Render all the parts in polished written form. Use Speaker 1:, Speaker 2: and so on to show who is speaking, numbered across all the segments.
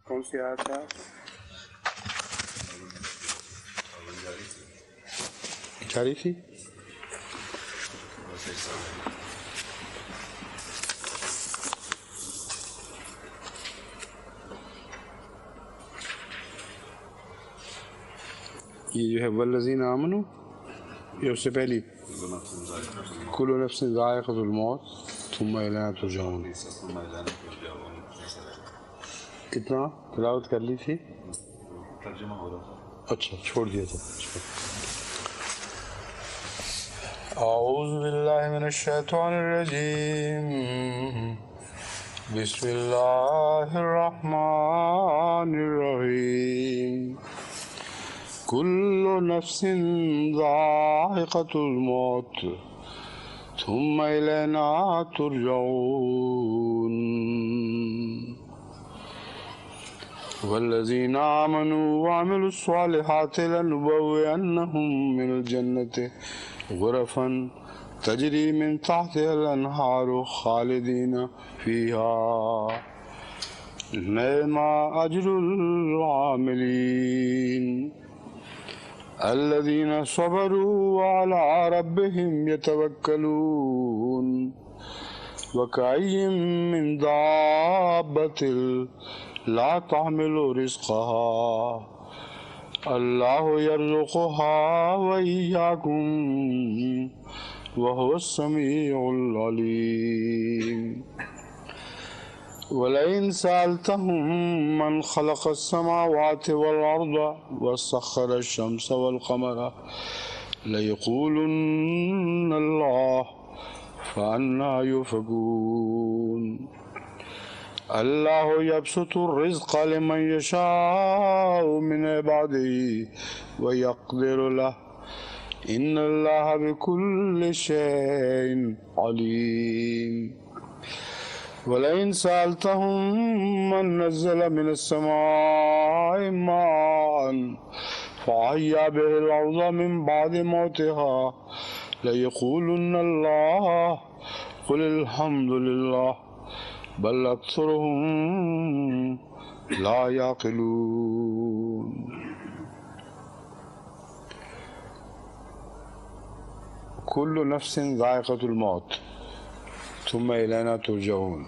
Speaker 1: کون سی آیت ہے؟ جاری تھی. یہ جو ہے والذین آمنوا، یہ اس سے پہلی کل نفس ذائقۃ الموت ثم الینا ترجعون. کتنا تلاوت کر لی تھی؟
Speaker 2: ترجمہ ہو رہا تھا.
Speaker 1: اچھا چھوڑ دیا تھا. اعوذ باللہ من الشیطان الرجیم، بسم اللہ الرحمن الرحیم. کل نفس ذائقۃ الموت ثم الینا ترجعون. والذین آمنوا وعملوا الصالحات لنبوئنهم من الجنة غرفا تجری من تحتها الانہار خالدین فیہا نعم اجر العاملین الذین صبروا وعلى ربهم يتوکلون. وکأی من دابۃ لا تحمل رزقها اللہ یرزقها وإیاکم وهو السمیع العلیم. ولئن سألتهم من خلق السماوات والأرض وسخر الشمس والقمر ليقولن الله فأنى يؤفكون. اللہ یبسط الرزق لمن یشاء من عباده ویقدر له ان اللہ بكل شیء علیم. ولئن سألتهم من نزل من السماء ماء فأحیا به الأرض من بعد موتها ليقولن اللہ قل الحمد للہ بل اکثرهم لا یعقلون. کل نفس ذائقۃ الموت ثم الینا ترجعون.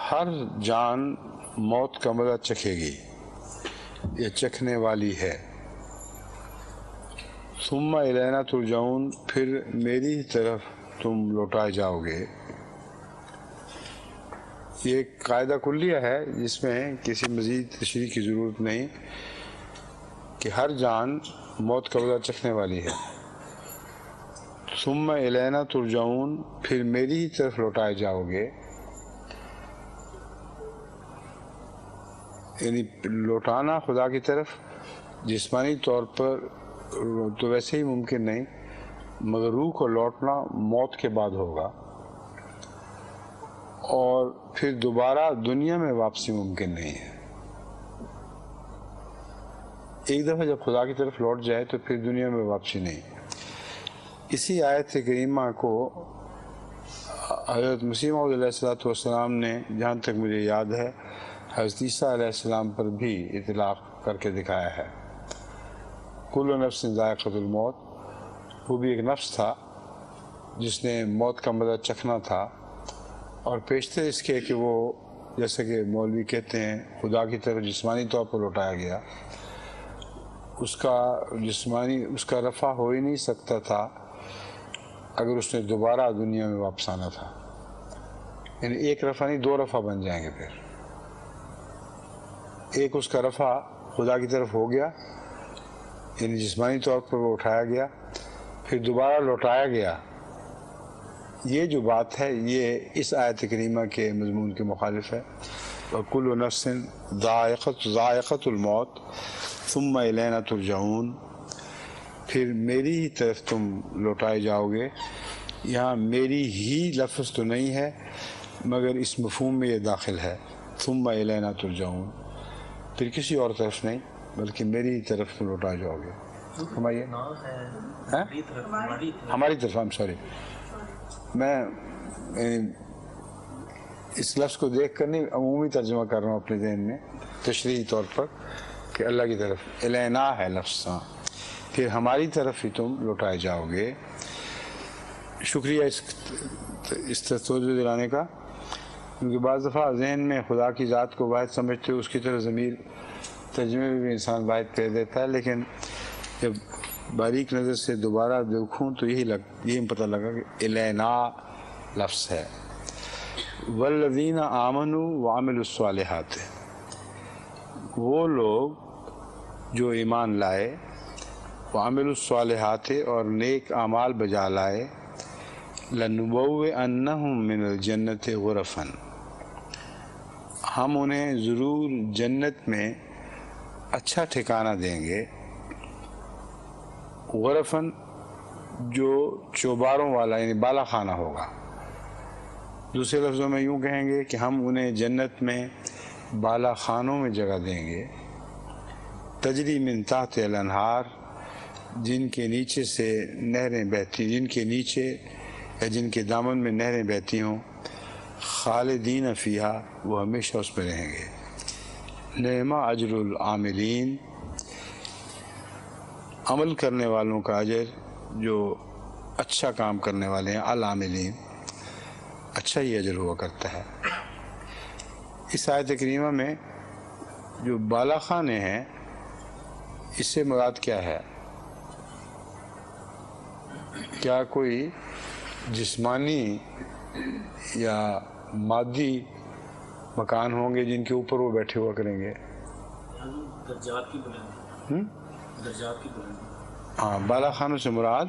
Speaker 1: ہر جان موت کا مزہ چکھے گی، یہ چکھنے والی ہے. ثم الینا ترجعون، پھر میری طرف تم لوٹائے جاؤ گے. یہ ایک قاعدہ کلیہ ہے جس میں کسی مزید تشریح کی ضرورت نہیں کہ ہر جان موت کا مزہ چکھنے والی ہے. ثم الینا ترجعون، پھر میری ہی طرف لوٹائے جاؤ گے. یعنی لوٹانا خدا کی طرف جسمانی طور پر تو ویسے ہی ممکن نہیں، مگر روح کو لوٹنا موت کے بعد ہوگا، اور پھر دوبارہ دنیا میں واپسی ممکن نہیں ہے. ایک دفعہ جب خدا کی طرف لوٹ جائے تو پھر دنیا میں واپسی نہیں. اسی آیت کریمہ کو حضرت مسیح موعود علیہ السلام نے، جہاں تک مجھے یاد ہے، حضرت عیسیٰ علیہ السلام پر بھی اطلاق کر کے دکھایا ہے. کل نفس ذائقۃ الموت، وہ بھی ایک نفس تھا جس نے موت کا مزہ چکھنا تھا، اور پیشتر اس کے کہ وہ جیسے کہ مولوی کہتے ہیں خدا کی طرف جسمانی طور پر لوٹایا گیا، اس کا رفع ہو ہی نہیں سکتا تھا اگر اس نے دوبارہ دنیا میں واپس آنا تھا. یعنی ایک رفع نہیں، دو رفع بن جائیں گے. پھر ایک اس کا رفع خدا کی طرف ہو گیا، یعنی جسمانی طور پر وہ اٹھایا گیا، پھر دوبارہ لوٹایا گیا. یہ جو بات ہے یہ اس آیت کریمہ کے مضمون کے مخالف ہے. وَكُلُّ نَفْسٍ ذَائِقَةُ الْمَوْتِ ثُمَّ إِلَيْنَا تُرْجَعُونَ، پھر میری ہی طرف تم لوٹائے جاؤ گے. یہاں میری ہی لفظ تو نہیں ہے، مگر اس مفہوم میں یہ داخل ہے، ثُمَّ إِلَيْنَا تُرْجَعُونَ، پھر کسی اور طرف نہیں بلکہ میری ہی طرف تم لوٹائے جاؤ گے. ہماری طرف، I'm sorry، میں اس لفظ کو دیکھ کر نہیں، عمومی ترجمہ کر رہا ہوں اپنے ذہن میں تشریحی طور پر کہ اللہ کی طرف الینا ہے لفظ، پھر ہماری طرف ہی تم لوٹائے جاؤ گے۔ شکریہ اس توجہ دلانے کا، کیونکہ بعض دفعہ ذہن میں خدا کی ذات کو واحد سمجھتے ہو، اس کی طرف ضمیر ترجمے میں بھی انسان واحد کہہ دیتا ہے، لیکن جب باریک نظر سے دوبارہ دیکھوں تو یہی پتہ لگا کہ الینا لفظ ہے۔ والذین آمنوا وعملوا الصالحات، وہ لوگ جو ایمان لائے، وعملوا الصالحات اور نیک اعمال بجا لائے، لنبوئنہم من الجنت غرفا، ہم انہیں ضرور جنت میں اچھا ٹھکانہ دیں گے، غرفاً جو چوباروں والا یعنی بالا خانہ ہوگا۔ دوسرے لفظوں میں یوں کہیں گے کہ ہم انہیں جنت میں بالا خانوں میں جگہ دیں گے، تجری من تحت الانہار، جن کے نیچے سے نہریں بہتی، جن کے نیچے یا جن کے دامن میں نہریں بہتی ہوں، خالدین فیہا، وہ ہمیشہ اس میں رہیں گے۔ نعم اجر العاملین، عمل کرنے والوں کا اجر، جو اچھا کام کرنے والے ہیں، العاملین، اچھا ہی اجر ہوا کرتا ہے۔ اس آیت کریمہ میں جو بالا خانے ہیں، اس سے مراد کیا ہے؟ کیا کوئی جسمانی یا مادی مکان ہوں گے جن کے اوپر وہ بیٹھے ہوا کریں گے؟
Speaker 3: درجات کی بلندی، درجات کی بلندی۔
Speaker 1: ہاں، بالا خانوں سے مراد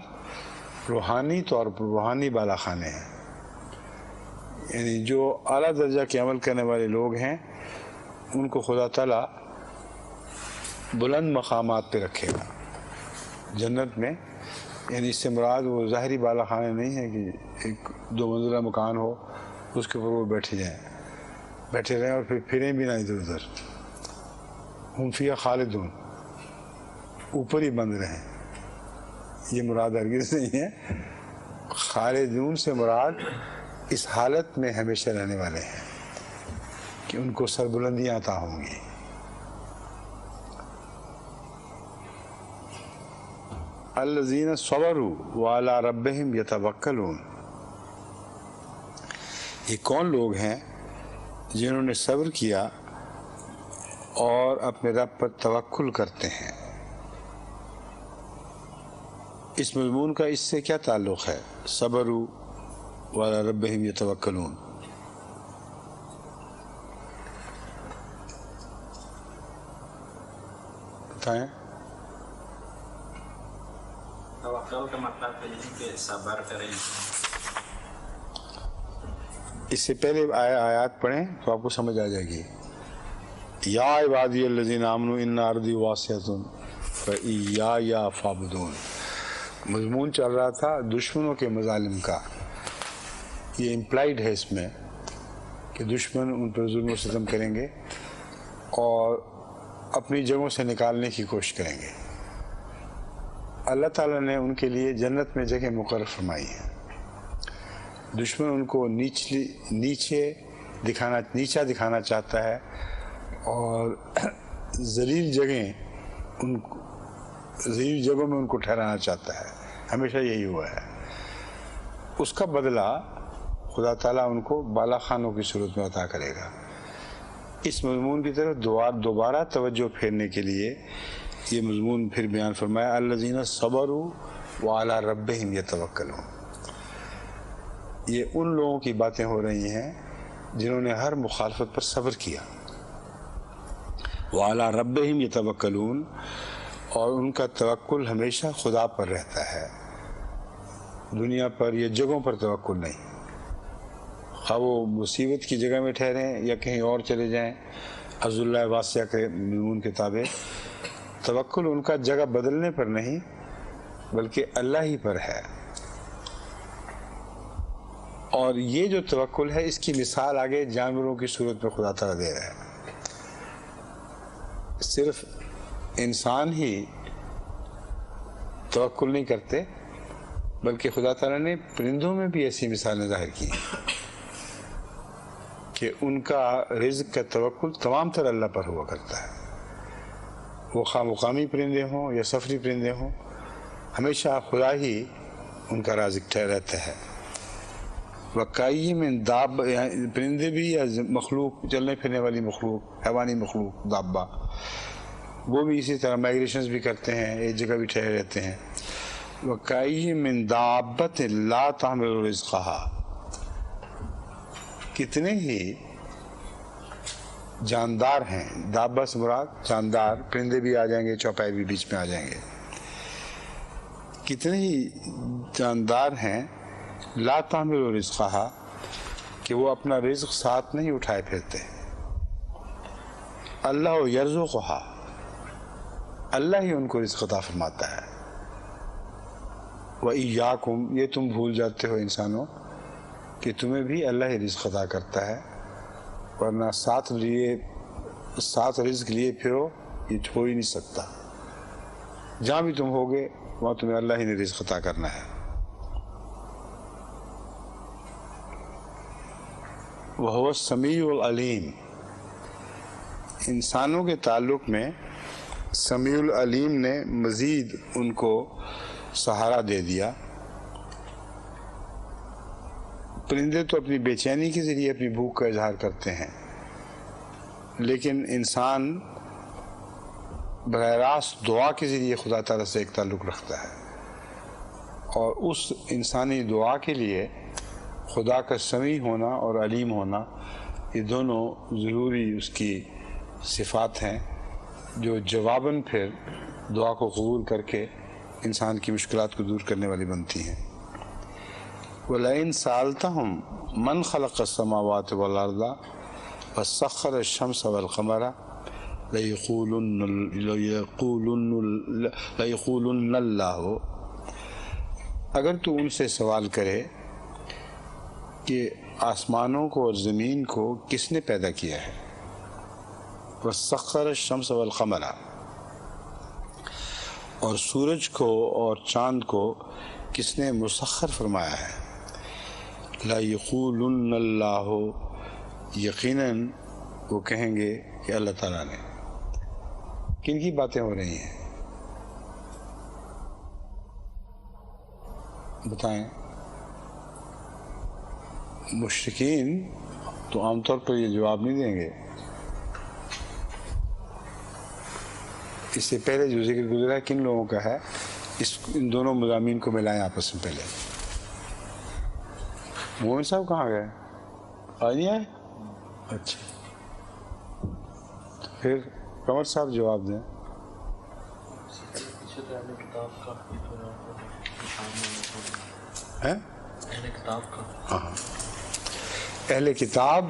Speaker 1: روحانی طور پر روحانی بالا خانے ہیں، یعنی جو اعلیٰ درجہ کے عمل کرنے والے لوگ ہیں ان کو خدا تعالیٰ بلند مقامات پہ رکھے گا جنت میں۔ یعنی اس سے مراد وہ ظاہری بالا خانے نہیں ہیں کہ ایک 2 منزلہ مکان ہو، اس کے اوپر وہ بیٹھے رہیں اور پھر پھریں بھی نہ ادھر ادھر، ہم فیہا خالدون، اوپر ہی بند رہیں، یہ مراد ہرگز نہیں ہے۔ خالدون سے مراد اس حالت میں ہمیشہ رہنے والے ہیں کہ ان کو سربلندیاں عطا ہوں گی۔ الذین صبروا وعلی ربہم یتوکلون، یہ کون لوگ ہیں جنہوں نے صبر کیا اور اپنے رب پر توکل کرتے ہیں؟ اس مضمون کا اس سے کیا تعلق ہے؟ صبروا وعلی ربہم یتوکلون، بتائیں۔
Speaker 3: توکل کا مطلب ہے کہ صبر کریں۔
Speaker 1: اس سے پہلے آیات پڑھیں تو آپ کو سمجھ آ جائے گی۔ یا عبادی الذین آمنوا ان ارضی واسعۃ فایای فاعبدون، مضمون چل رہا تھا دشمنوں کے مظالم کا۔ یہ امپلائیڈ ہے اس میں کہ دشمن ان پر ظلم و ستم کریں گے اور اپنی جگہوں سے نکالنے کی کوشش کریں گے۔ اللہ تعالیٰ نے ان کے لیے جنت میں جگہ مقرر فرمائی ہے۔ دشمن ان کو نیچا دکھانا چاہتا ہے اور ذلیل جگہوں میں ان کو ٹھہرانا چاہتا ہے، ہمیشہ یہی ہوا ہے۔ اس کا بدلہ خدا تعالیٰ ان کو بالا خانوں کی صورت میں عطا کرے گا۔ اس مضمون کی طرف دوبارہ توجہ پھیرنے کے لیے یہ مضمون پھر بیان فرمایا، الذین صبروا وعلی ربہم یتوکلون۔ یہ ان لوگوں کی باتیں ہو رہی ہیں جنہوں نے ہر مخالفت پر صبر کیا، وعلی ربہم یتوکلون، اور ان کا توکل ہمیشہ خدا پر رہتا ہے، دنیا پر یا جگہوں پر توکل نہیں۔ خواہ وہ مصیبت کی جگہ میں ٹھہریں یا کہیں اور چلے جائیں، عز اللہ واسعہ کے مضمون کے تابع توکل ان کا جگہ بدلنے پر نہیں بلکہ اللہ ہی پر ہے۔ اور یہ جو توکل ہے اس کی مثال آگے جانوروں کی صورت میں خدا تعالیٰ دے رہا ہے۔ صرف انسان ہی توکل نہیں کرتے بلکہ خدا تعالیٰ نے پرندوں میں بھی ایسی مثالیں ظاہر کی ہیں کہ ان کا رزق کا توکل تمام تر اللہ پر ہوا کرتا ہے، وہ خواہ مقامی پرندے ہوں یا سفری پرندے ہوں، ہمیشہ خدا ہی ان کا رازق رہتا ہے۔ وکائی میں پرندے بھی یا مخلوق، چلنے پھرنے والی مخلوق، حیوانی مخلوق، دابہ، وہ بھی اسی طرح مائگریشنز بھی کرتے ہیں، ایک جگہ بھی ٹھہرے رہتے ہیں۔ وکائی من دابۃ لا تحمل رزقہا، کتنے ہی جاندار ہیں، دابہ سے مراد جاندار، پرندے بھی آ جائیں گے، چوپائے بھی بیچ میں آ جائیں گے، کتنے ہی جاندار ہیں لا تحمل رزقہا، کہ وہ اپنا رزق ساتھ نہیں اٹھائے پھرتے۔ اللہ یرزقہا، اللہ ہی ان کو رزق عطا فرماتا ہے۔ وَإِيَّاكُمْ، یہ تم بھول جاتے ہو انسانوں کہ تمہیں بھی اللہ ہی رزق عطا کرتا ہے، ورنہ ساتھ رزق لیے پھرو، یہ ہو ہی نہیں سکتا۔ جہاں بھی تم ہوگے وہاں تمہیں اللہ ہی نے رزق عطا کرنا ہے۔ وَهُوَ السَّمِيعُ الْعَلِيمُ، انسانوں کے تعلق میں سمیع العلیم نے مزید ان کو سہارا دے دیا۔ پرندے تو اپنی بے چینی کے ذریعے اپنی بھوک کا اظہار کرتے ہیں، لیکن انسان براہ راست دعا کے ذریعے خدا تعالیٰ سے ایک تعلق رکھتا ہے، اور اس انسانی دعا کے لیے خدا کا سمیع ہونا اور علیم ہونا، یہ دونوں ضروری اس کی صفات ہیں جو جواباً پھر دعا کو قبول کر کے انسان کی مشکلات کو دور کرنے والی بنتی ہیں۔ وَلَئِن سَأَلْتَهُمْ مَنْ خَلَقَ السَّمَاوَاتِ وَالْأَرْضَ وَسَخَّرَ الشَّمْسَ وَالْقَمَرَ لَيَقُولُنَّ اللَّهُ، اگر تو ان سے سوال کرے کہ آسمانوں کو اور زمین کو کس نے پیدا کیا ہے، وَسَخَّرَ الشَّمْسَ وَالْقَمَرَ، اور سورج کو اور چاند کو کس نے مسخر فرمایا ہے، لَيَقُولُنَّ اللَّهُ، یقیناً وہ کہیں گے کہ اللہ تعالیٰ نے۔ کن کی باتیں ہو رہی ہیں بتائیں؟ مشرکین تو عام طور پر یہ جواب نہیں دیں گے۔ اس سے پہلے جو ذکر گزرا ہے کن لوگوں کا ہے، ان دونوں مضامین کو ملائیں آپس میں پہلے۔ مومن صاحب کہاں گئے؟ آج نہیں آئے؟ اچھا، پھر قمر صاحب جواب دیں۔ ہاں، اہل کتاب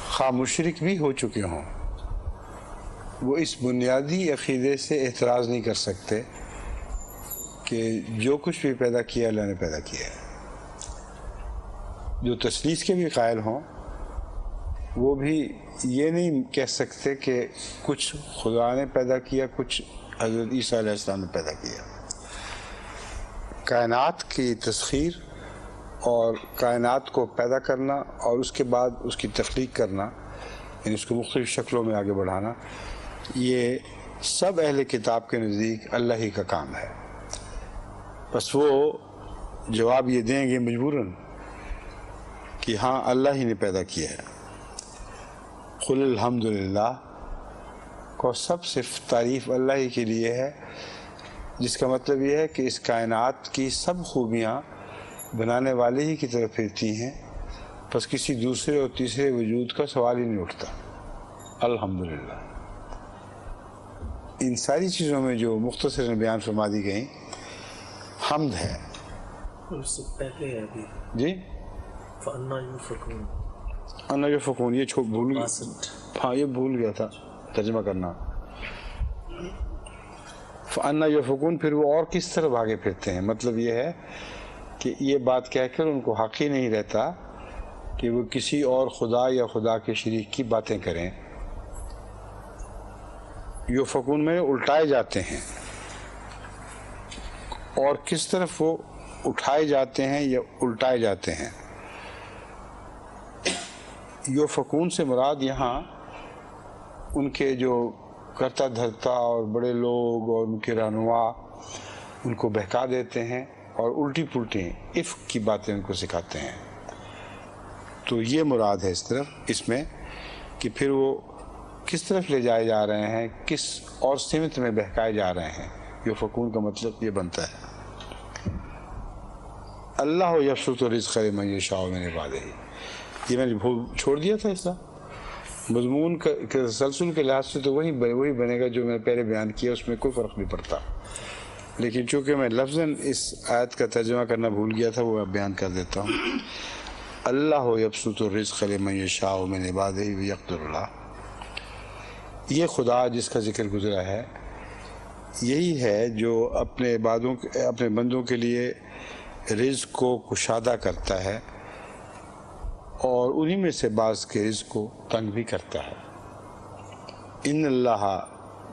Speaker 1: خواہ مشرک بھی ہو چکے ہوں، وہ اس بنیادی عقیدے سے اعتراض نہیں کر سکتے کہ جو کچھ بھی پیدا کیا اللہ نے پیدا کیا ہے۔ جو تثلیث کے بھی قائل ہوں وہ بھی یہ نہیں کہہ سکتے کہ کچھ خدا نے پیدا کیا، کچھ حضرت عیسیٰ علیہ السلام نے پیدا کیا۔ کائنات کی تسخیر اور کائنات کو پیدا کرنا اور اس کے بعد اس کی تخلیق کرنا، یعنی اس کو مختلف شکلوں میں آگے بڑھانا، یہ سب اہل کتاب کے نزدیک اللہ ہی کا کام ہے۔ بس وہ جواب یہ دیں گے مجبوراً کہ ہاں اللہ ہی نے پیدا کیا ہے۔ قل الحمدللہ کو سب صرف تعریف اللہ ہی کے لیے ہے، جس کا مطلب یہ ہے کہ اس کائنات کی سب خوبیاں بنانے والے ہی کی طرف پھرتی ہیں، بس کسی دوسرے اور تیسرے وجود کا سوال ہی نہیں اٹھتا۔ الحمدللہ ان ساری چیزوں میں جو مختصر بیان فرما دی گئیں حمد ہے۔
Speaker 4: اس سے پہلے ہے ابھی
Speaker 1: جی
Speaker 4: فَأَنَّا يُؤْفَكُونَ،
Speaker 1: انا یؤفکون، یہ بھول گیا،
Speaker 4: 62۔
Speaker 1: ہاں یہ بھول گیا تھا ترجمہ کرنا۔ فَأَنَّا يُؤْفَكُونَ، پھر وہ اور کس طرح بھاگے پھرتے ہیں، مطلب یہ ہے کہ یہ بات کہہ کر ان کو حق ہی نہیں رہتا کہ وہ کسی اور خدا یا خدا کے شریک کی باتیں کریں۔ یؤفکون میں الٹائے جاتے ہیں، اور کس طرف وہ اٹھائے جاتے ہیں یا الٹائے جاتے ہیں۔ یوفکون سے مراد یہاں ان کے جو کرتا دھرتا اور بڑے لوگ اور ان کے رہنما ان کو بہکا دیتے ہیں اور الٹی پلٹی عفق کی باتیں ان کو سکھاتے ہیں. تو یہ مراد ہے اس میں کہ پھر وہ کس طرف لے جائے جا رہے ہیں، کس اور سمت میں بہکائے جا رہے ہیں. یوفکون کا مطلب یہ بنتا ہے اللہ یبسط الرزق لمن یشاء من عبادہ. یہ میں نے چھوڑ دیا تھا اس مضمون کے تسلسل کے لحاظ سے تو وہی بنے گا جو میں نے پہلے بیان کیا، اس میں کوئی فرق نہیں پڑتا. لیکن چونکہ میں لفظاً اس آیت کا ترجمہ کرنا بھول گیا تھا، وہ بیان کر دیتا ہوں. اللہ یبسط الرزق لمن یشاء من عبادہ ویقدر له. یہ خدا جس کا ذکر گزرا ہے یہی ہے جو اپنے بندوں کے لیے رزق کو کشادہ کرتا ہے اور انہی میں سے بعض کے رزق کو تنگ بھی کرتا ہے. ان اللہ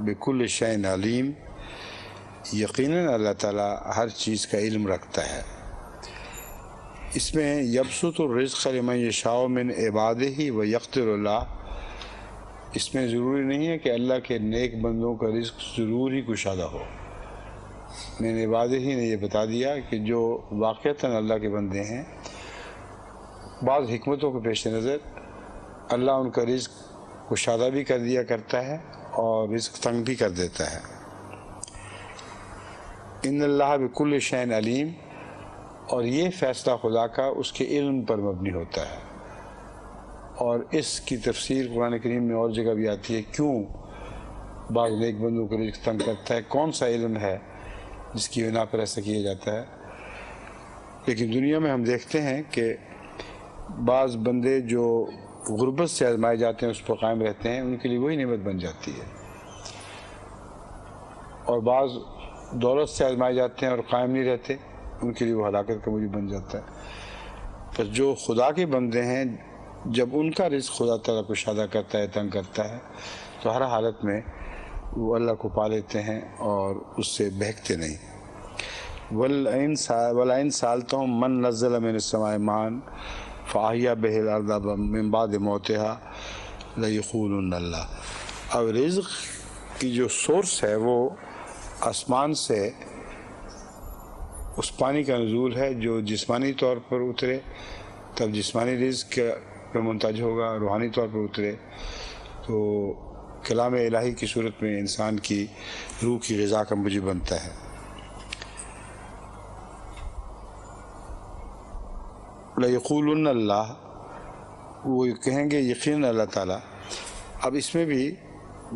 Speaker 1: بکل شیء علیم. یقیناً اللہ تعالیٰ ہر چیز کا علم رکھتا ہے. اس میں یبسط الرزق لمن یشاء من عبادہ ویقدر له، اس میں ضروری نہیں ہے کہ اللہ کے نیک بندوں کا رزق ضرور ہی کشادہ ہو. میں نے واضح ہی نے یہ بتا دیا کہ جو واقعتاً اللہ کے بندے ہیں، بعض حکمتوں کے پیش نظر اللہ ان کا رزق کشادہ بھی کر دیا کرتا ہے اور رزق تنگ بھی کر دیتا ہے. ان اللہ بکل شیء علیم. اور یہ فیصلہ خدا کا اس کے علم پر مبنی ہوتا ہے. اور اس کی تفسیر قرآن کریم میں اور جگہ بھی آتی ہے، کیوں بعض نیک بندوں کو رزق تنگ کرتا ہے، کون سا علم ہے جس کی بنا پر ایسا کیا جاتا ہے. لیکن دنیا میں ہم دیکھتے ہیں کہ بعض بندے جو غربت سے آزمائے جاتے ہیں اس پر قائم رہتے ہیں، ان کے لیے وہی نعمت بن جاتی ہے. اور بعض دولت سے آزمائے جاتے ہیں اور قائم نہیں رہتے، ان کے لیے وہ ہلاکت کا موجب بن جاتا ہے. پس جو خدا کے بندے ہیں، جب ان کا رزق خدا تعالیٰ کو کشادہ کرتا ہے، تنگ کرتا ہے، تو ہر حالت میں وہ اللہ کو پا لیتے ہیں اور اس سے بہکتے نہیں. وَلَئِن سَأَلْتَهُم مَّن نَّزَّلَ مِنَ السَّمَاءِ مَاءً فَأَحْيَا بِهِ الْأَرْضَ مِن بَعْدِ مَوْتِهَا لَيَقُولُنَّ اللَّهُ. اب رزق کی جو سورس ہے وہ آسمان سے اس پانی کا نزول ہے جو جسمانی طور پر اترے تب جسمانی رزق پہ منتج ہوگا، روحانی طور پر اترے تو کلام الہی کی صورت میں انسان کی روح کی غذا کا موجب بنتا ہے. لَيَقُولُنَّ اللَّهُ، وہ کہیں گے یقین اللہ تعالیٰ. اب اس میں بھی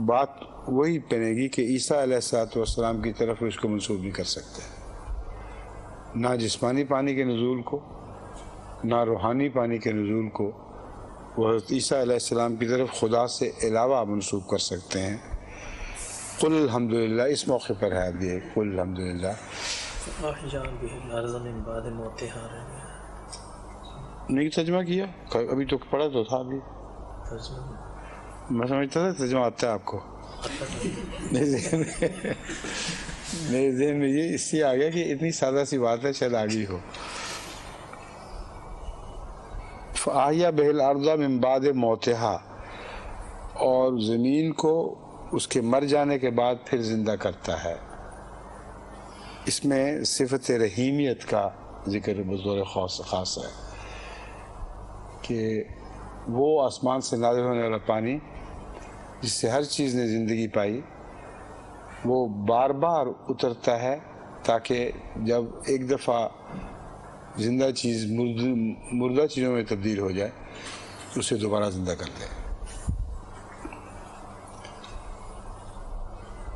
Speaker 1: بات وہی بنے گی کہ عیسیٰ علیہ السلام کی طرف اس کو منسوب نہیں کر سکتے، نہ جسمانی پانی کے نزول کو نہ روحانی پانی کے نزول کو وہ حضرت عیسیٰ علیہ السلام کی طرف خدا سے علاوہ منسوب کر سکتے ہیں. قل الحمدللہ اس موقع پر ہے اب یہ قل الحمدللہ. نہیں ترجمہ کیا ابھی تو پڑھا تو تھا ابھی، میں سمجھتا تھا ترجمہ آتا ہے آپ کو. میرے ذہن میں یہ اس لیے آ گیا کہ اتنی سادہ سی بات ہے، شاید آگے ہو. فَأَحْيَا بِهِ الْأَرْضَ مِن بَعْدِ مَوْتِهَا، اور زمین کو اس کے مر جانے کے بعد پھر زندہ کرتا ہے. اس میں صفت رحیمیت کا ذکر بطور خاص ہے کہ وہ آسمان سے نازل ہونے والا پانی جس سے ہر چیز نے زندگی پائی وہ بار بار اترتا ہے تاکہ جب ایک دفعہ زندہ چیز مردہ چیزوں میں تبدیل ہو جائے تو اسے دوبارہ زندہ کر دے.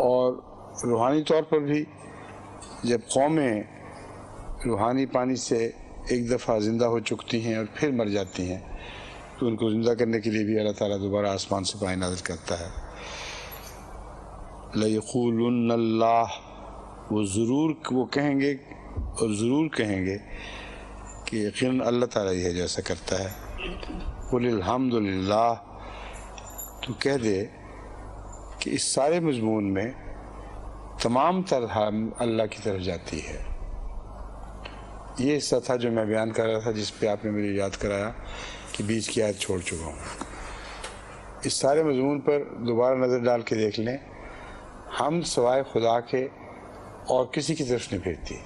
Speaker 1: اور روحانی طور پر بھی جب قومیں روحانی پانی سے ایک دفعہ زندہ ہو چکتی ہیں اور پھر مر جاتی ہیں تو ان کو زندہ کرنے کے لیے بھی اللہ تعالیٰ دوبارہ آسمان سے پانی نازل کرتا ہے. لَيَقُولُنَّ اللَّهُ، وہ کہیں گے اور ضرور کہیں گے کہ یقیناً اللہ تعالیٰ یہ ہے جیسا کرتا ہے. قُلِ الْحَمْدُ لِلَّهِ، تو کہہ دے کہ اس سارے مضمون میں تمام تر اللہ کی طرف جاتی ہے. یہ حصہ تھا جو میں بیان کر رہا تھا، جس پہ آپ نے مجھے یاد کرایا کہ بیچ کی آیت چھوڑ چکا ہوں۔ اس سارے مضمون پر دوبارہ نظر ڈال کے دیکھ لیں، حمد سوائے خدا کے اور کسی کی طرف نہیں پھرتی،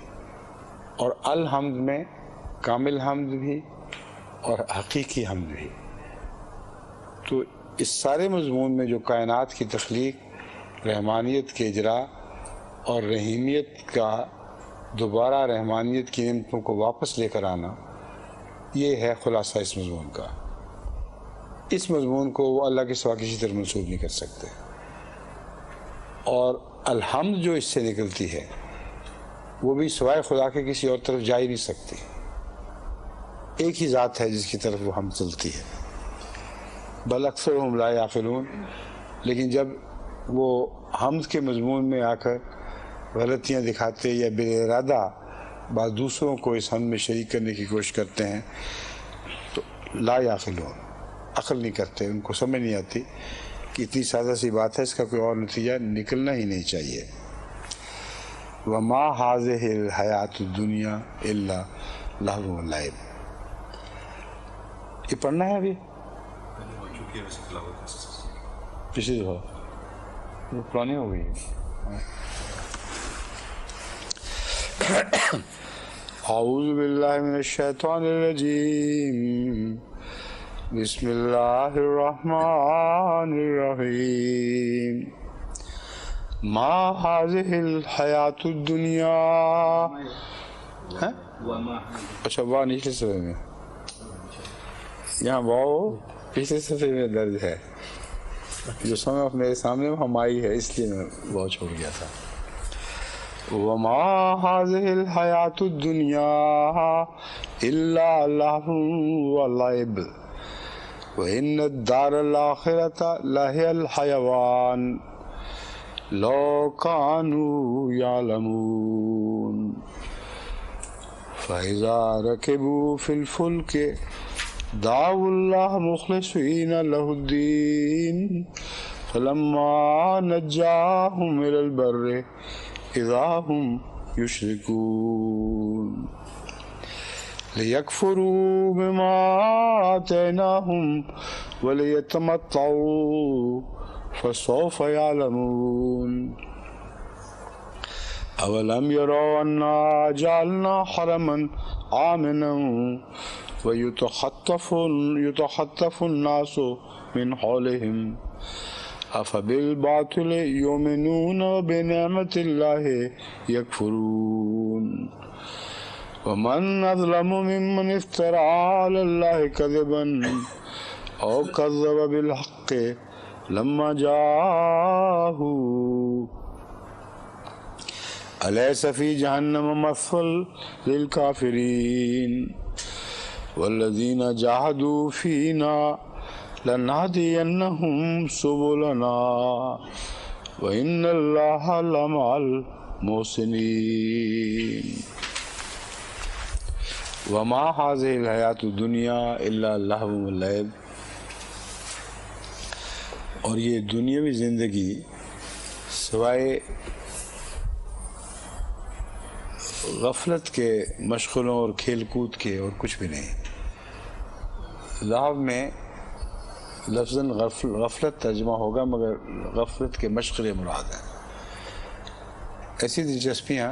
Speaker 1: اور الحمد میں کامل حمد بھی اور حقیقی حمد بھی۔ تو اس سارے مضمون میں جو کائنات کی تخلیق، رحمانیت کے اجرا اور رحیمیت کا دوبارہ رحمانیت کی نعمتوں کو واپس لے کر آنا، یہ ہے خلاصہ اس مضمون کا۔ اس مضمون کو وہ اللہ کے سوا کسی طرح منسوب نہیں کر سکتے، اور الحمد جو اس سے نکلتی ہے وہ بھی سوائے خدا کے کسی اور طرف جا ہی نہیں سکتی۔ ایک ہی ذات ہے جس کی طرف وہ حمد چلتی ہے، بل اکثرهم لا یعقلون۔ لیکن جب وہ حمد کے مضمون میں آ کر غلطیاں دکھاتے یا بے ارادہ بعض دوسروں کو اس حمد میں شریک کرنے کی کوشش کرتے ہیں تو لا یعقلون، عقل نہیں کرتے، ان کو سمجھ نہیں آتی کہ اتنی سادہ سی بات ہے، اس کا کوئی اور نتیجہ نکلنا ہی نہیں چاہیے۔ وما هذه الحیات الدنیا الا لہو و لعب۔ یہ پڑھنا ہے ابھی
Speaker 2: چونکہ ویسے تلاوت ہے۔
Speaker 1: پچھلی دفعہ پرانی ہو گئی۔ اعوذ باللہ من الشیطان الرجیم، بسم اللہ الرحمن الرحیم۔ ما هذه الحیات الدنیا، اچھا واہ نچلے صفحے میں، یہاں واو پچھلے صفحے میں درج ہے، جو سمجھ میرے سامنے ہم آئی ہے، اس لیے میں واو چھوڑ گیا تھا۔ وما هذه الحیات الدنیا الا لہو و لعب وان الدار الاخرۃ لہی الحیوان لو كانوا يعلمون۔ فإذا ركبوا في الفلك دعوا الله مخلصين له الدين فلما نجاهم إلى البر إذا هم يشركون ليكفروا بما آتيناهم وليتمتعوا فسوف يعلمون۔ اولم يروا انا جعلنا حرما آمنا ويتخطف الناس من حولهم افبالباطل يؤمنون وبنعمة الله يكفرون ومن اظلم ممن افترى على الله كذبا او كذب بالحق لما جاءه أليس في جهنم مثوى للكافرين والذين جاهدوا فينا لنهدينهم سبلنا وإن الله لمع المحسنين۔ وما هذه الحياة الدنيا إلا لهو ولعب، اور یہ دنیاوی زندگی سوائے غفلت کے، مشغلوں اور کھیل کود کے اور کچھ بھی نہیں۔ لہو میں لفظاً غفلت ترجمہ ہوگا، مگر غفلت کے مشغلے مراد ہیں، ایسی دلچسپیاں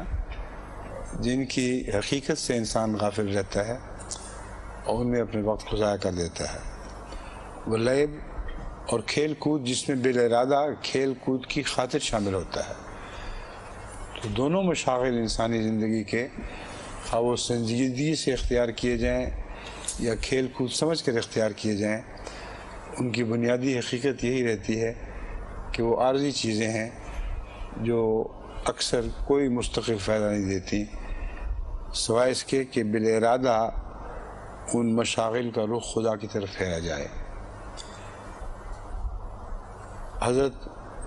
Speaker 1: جن کی حقیقت سے انسان غافل رہتا ہے اور ان میں اپنے وقت کو ضائع کر دیتا ہے۔ وہ لعب اور کھیل کود جس میں بالارادہ کھیل کود کی خاطر شامل ہوتا ہے۔ تو دونوں مشاغل انسانی زندگی کے، خواہ وہ سنجیدگی سے اختیار کیے جائیں یا کھیل کود سمجھ کر اختیار کیے جائیں، ان کی بنیادی حقیقت یہی رہتی ہے کہ وہ عارضی چیزیں ہیں جو اکثر کوئی مستقل فائدہ نہیں دیتی، سوائے اس کے کہ بالارادہ ان مشاغل کا رخ خدا کی طرف پھیرا جائے۔ حضرت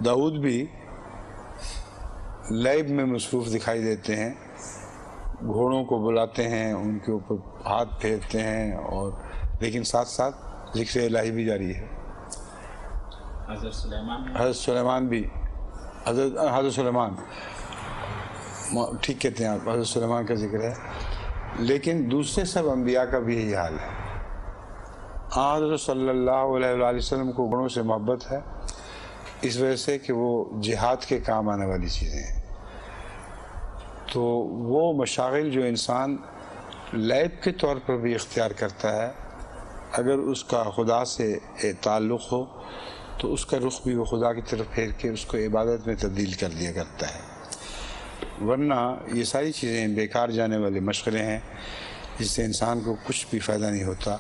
Speaker 1: داؤد بھی لعب میں مصروف دکھائی دیتے ہیں، گھوڑوں کو بلاتے ہیں، ان کے اوپر ہاتھ پھیرتے ہیں، اور لیکن ساتھ ساتھ ذکر الہی بھی جاری ہے۔ حضرت سلیمان بھی، حضرت سلیمان ٹھیک کہتے ہیں آپ، حضرت سلیمان کا ذکر ہے، لیکن دوسرے سب انبیاء کا بھی یہی حال ہے. حضرت صلی اللہ علیہ وآلہ وسلم کو گھوڑوں سے محبت ہے اس وجہ سے کہ وہ جہاد کے کام آنے والی چیزیں ہیں. تو وہ مشاغل جو انسان لعب کے طور پر بھی اختیار کرتا ہے، اگر اس کا خدا سے تعلق ہو تو اس کا رخ بھی وہ خدا کی طرف پھیر کے اس کو عبادت میں تبدیل کر دیا کرتا ہے. ورنہ یہ ساری چیزیں بیکار جانے والے مشغلے ہیں جس سے انسان کو کچھ بھی فائدہ نہیں ہوتا.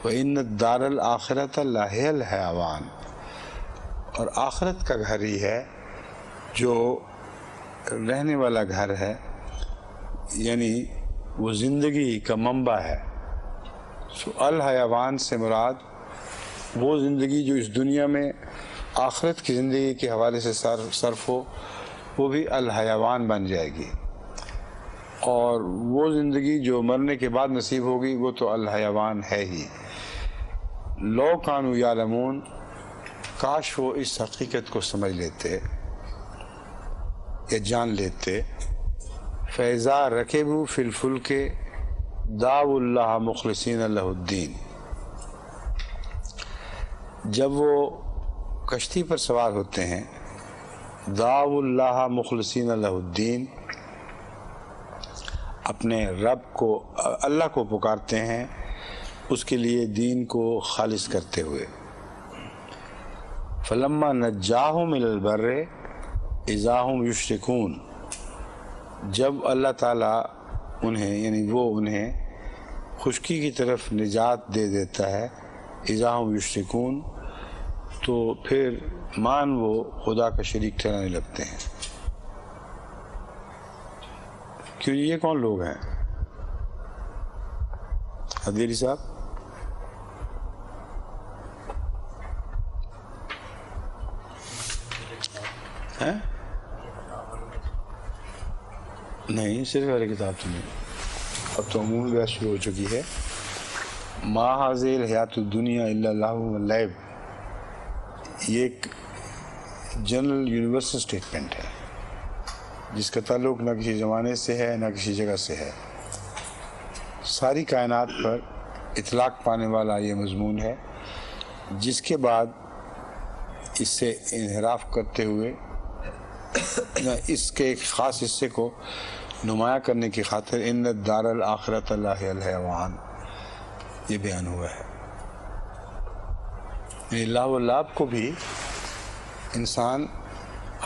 Speaker 1: وَإِنَّ الدَّارَ الْآخِرَةَ لَهِيَ الْحَيَوَانُ، اور آخرت کا گھر ہی ہے جو رہنے والا گھر ہے، یعنی وہ زندگی کا منبع ہے. الحیوان سے مراد وہ زندگی جو اس دنیا میں آخرت کی زندگی کے حوالے سے صرف ہو، وہ بھی الحیوان بن جائے گی، اور وہ زندگی جو مرنے کے بعد نصیب ہوگی وہ تو الحیوان ہے ہی. لو کانوا یعلمون، کاش وہ اس حقیقت کو سمجھ لیتے یا جان لیتے. فَإِذَا رَكِبُوا فِي الْفُلْكِ دَعَوُا اللَّهَ مُخْلِصِينَ لَهُ الدِّينَ، جب وہ کشتی پر سوار ہوتے ہیں دعوا اللہ مخلصین لہ الدین، اپنے رب کو اللہ کو پکارتے ہیں اس کے لیے دین کو خالص کرتے ہوئے. فلما نجاہم الی البر اذا ہم یشرکون، جب اللہ تعالیٰ انہیں یعنی وہ انہیں خشکی کی طرف نجات دے دیتا ہے اذا ہم یشرکون، تو پھر مان وہ خدا کا شریک ٹھہرانے لگتے ہیں. کیوں یہ کون لوگ ہیں؟ حدیری صاحب، ہیں؟ نہیں، صرف والی کتاب تو نہیں، اب تو عمومی بحث شروع ہو چکی ہے. ما ھذہ الحیات الدنیا الا لہو و لعب، یہ ایک جنرل یونیورسل سٹیٹمنٹ ہے جس کا تعلق نہ کسی زمانے سے ہے نہ کسی جگہ سے ہے. ساری کائنات پر اطلاق پانے والا یہ مضمون ہے، جس کے بعد اس سے انحراف کرتے ہوئے اس کے ایک خاص حصے کو نمایاں کرنے کی خاطر ان الدار الآخرۃ لہی الحیوان یہ بیان ہوا ہے. اللہ و لعب کو بھی انسان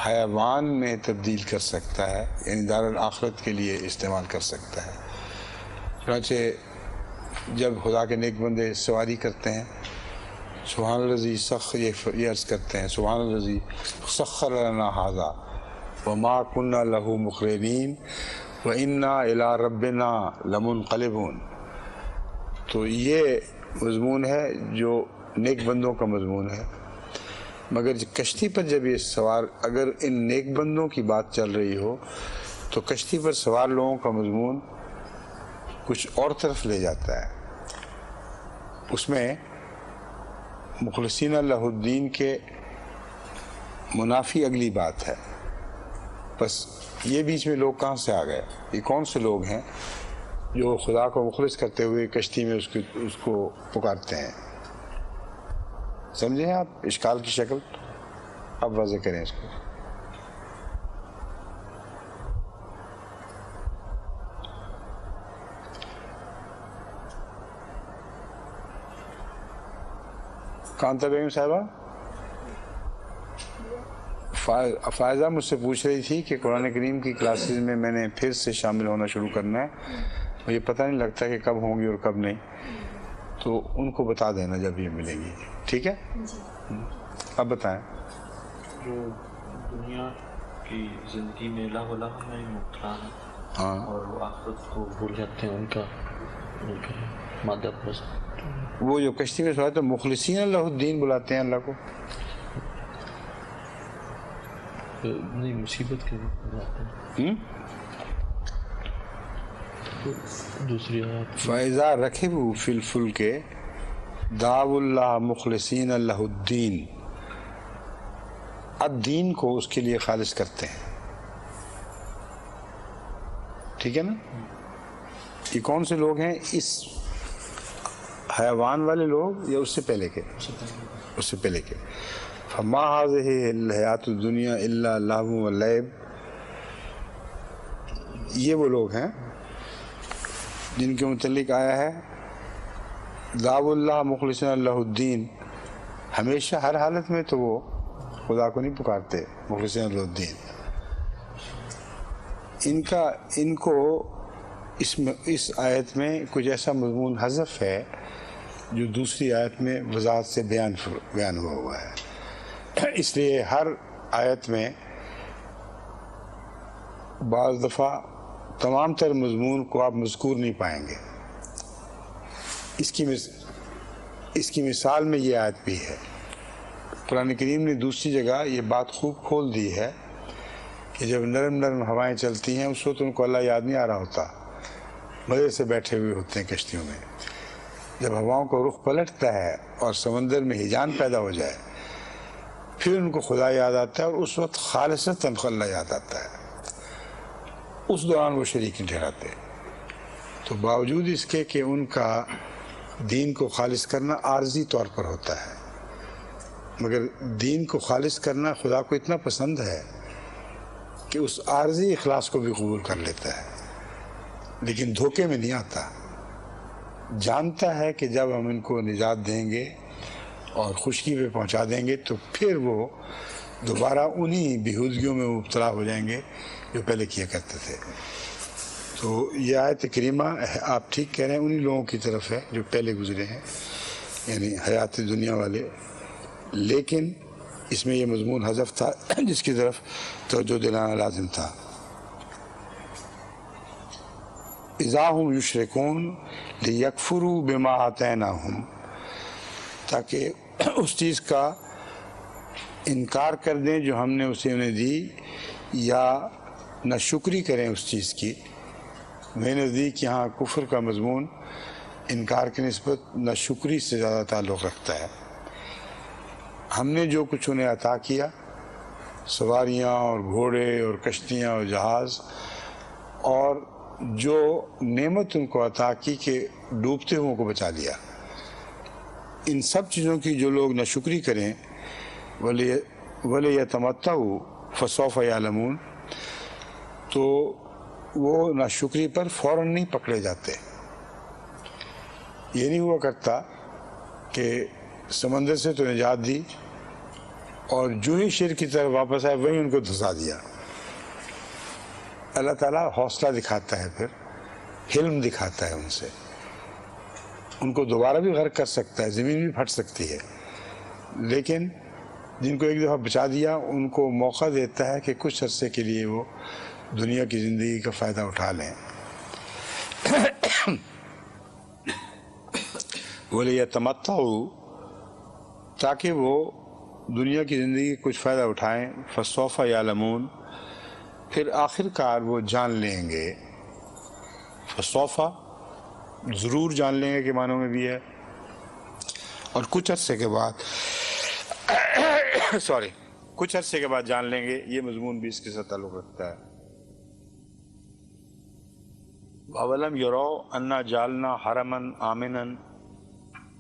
Speaker 1: حیوان میں تبدیل کر سکتا ہے، یعنی دار الآخرت کے لیے استعمال کر سکتا ہے. چنانچہ جب خدا کے نیک بندے سواری کرتے ہیں سبحان الذی یہ عرض کرتے ہیں سبحان الذی سخر لنا ھذا وما كنا له مقرنین وانا الی ربنا لمنقلبون. تو یہ مضمون ہے جو نیک بندوں کا مضمون ہے. مگر کشتی پر جب یہ سوار، اگر ان نیک بندوں کی بات چل رہی ہو تو کشتی پر سوار لوگوں کا مضمون کچھ اور طرف لے جاتا ہے. اس میں مخلصین لہ الدین کے منافی اگلی بات ہے. بس یہ بیچ میں لوگ کہاں سے آ گئے؟ یہ کون سے لوگ ہیں جو خدا کو مخلص کرتے ہوئے کشتی میں اس کو پکارتے ہیں؟ سمجھیں آپ اشکال کی شکل؟ اب واضح کریں اس کو. کانتا بیگم صاحبہ، فائزہ مجھ سے پوچھ رہی تھی کہ قرآن کریم کی کلاسز میں میں نے پھر سے شامل ہونا شروع کرنا ہے، مجھے پتہ نہیں لگتا کہ کب ہوں گی اور کب نہیں، تو ان کو بتا دینا جب یہ ملیں گی. ٹھیک ہے؟ اب بتائیں.
Speaker 4: جو دنیا کی زندگی میں لاہ میں مبتلا ہے،
Speaker 1: ہاں،
Speaker 4: اور وہ آخرت کو بھول جاتے ہیں، ان کا مادہ پرست.
Speaker 1: وہ جو کشتی میں سوائے تو مخلصین لہ الدین بلاتے ہیں اللہ کو.
Speaker 4: نہیں، مصیبت کے وقت بلاتے ہیں. دوسری آیت
Speaker 1: فَإِذَا رَكِبُوا فِي الْفُلْكِ دعوا اللہ مخلصین لہ الدین، اب دین کو اس کے لیے خالص کرتے ہیں. ٹھیک ہے نا؟ یہ کون سے لوگ ہیں؟ اس حیوان والے لوگ یا اس سے پہلے کے؟ اس سے پہلے کے. فما هذه الحیات الدنیا الا لہو و لعب. یہ وہ لوگ ہیں جن کے متعلق آیا ہے دعوا اللہ مخلصین لہ الدین. ہمیشہ ہر حالت میں تو وہ خدا کو نہیں پکارتے مخلصین لہ الدین. ان کو اس آیت میں کچھ ایسا مضمون حذف ہے جو دوسری آیت میں وضاحت سے بیان ہوا ہے. اس لیے ہر آیت میں بعض دفعہ تمام تر مضمون کو آپ مذکور نہیں پائیں گے. اس کی مثال میں یہ آیت بھی ہے. قرآن کریم نے دوسری جگہ یہ بات خوب کھول دی ہے کہ جب نرم نرم ہوائیں چلتی ہیں اس وقت ان کو اللہ یاد نہیں آ رہا ہوتا، مزے سے بیٹھے ہوئے ہوتے ہیں کشتیوں میں. جب ہواؤں کو رخ پلٹتا ہے اور سمندر میں ہیجان پیدا ہو جائے پھر ان کو خدا یاد آتا ہے، اور اس وقت خالصتاً اللہ یاد آتا ہے. اس دوران وہ شریک نہیں ٹھہراتے. تو باوجود اس کے کہ ان کا دین کو خالص کرنا عارضی طور پر ہوتا ہے، مگر دین کو خالص کرنا خدا کو اتنا پسند ہے کہ اس عارضی اخلاص کو بھی قبول کر لیتا ہے، لیکن دھوکے میں نہیں آتا. جانتا ہے کہ جب ہم ان کو نجات دیں گے اور خشکی پہ پہنچا دیں گے تو پھر وہ دوبارہ انہی بیہودگیوں میں مبتلا ہو جائیں گے جو پہلے کیا کرتے تھے. تو یہ آیت کریمہ آپ ٹھیک کہہ رہے ہیں انہی لوگوں کی طرف ہے جو پہلے گزرے ہیں، یعنی حیات دنیا والے. لیکن اس میں یہ مضمون حذف تھا جس کی طرف توجہ دلانا لازم تھا. اذا ہم یشرکون لیکفروا بما آتیناہم، تاکہ اس چیز کا انکار کر دیں جو ہم نے اسے انہیں دی، یا ناشکری کریں اس چیز کی. میرے نزدیک یہاں کفر کا مضمون انکار کی نسبت ناشکری سے زیادہ تعلق رکھتا ہے. ہم نے جو کچھ انہیں عطا کیا، سواریاں اور گھوڑے اور کشتیاں اور جہاز، اور جو نعمت ان کو عطا کی کہ ڈوبتے ہوئے کو بچا لیا، ان سب چیزوں کی جو لوگ ناشکری کریں وَلِيَتَمَتَّعُوا فَسَوْفَ يَعْلَمُونَ، تو وہ ناشکری پر فوراً نہیں پکڑے جاتے. یہ نہیں ہوا کرتا کہ سمندر سے تو نجات دی اور جو ہی شرک کی طرف واپس آئے وہیں ان کو دھسا دیا. اللہ تعالیٰ حوصلہ دکھاتا ہے، پھر حلم دکھاتا ہے ان سے. ان کو دوبارہ بھی غرق کر سکتا ہے، زمین بھی پھٹ سکتی ہے، لیکن جن کو ایک دفعہ بچا دیا ان کو موقع دیتا ہے کہ کچھ عرصے کے لیے وہ دنیا کی زندگی کا فائدہ اٹھا لیں. وَلِيَتَمَتَّعُوا، تاکہ وہ دنیا کی زندگی کچھ فائدہ اٹھائیں. فَسَوْفَ يَعْلَمُونَ، پھر آخر کار وہ جان لیں گے. فَسَوْفَ ضرور جان لیں گے کے معنوں میں بھی ہے، اور کچھ عرصے کے بعد کچھ عرصے کے بعد جان لیں گے. یہ مضمون بھی اس کے ساتھ تعلق رکھتا ہے. اولم یروا انا جعلنا حرما آمنا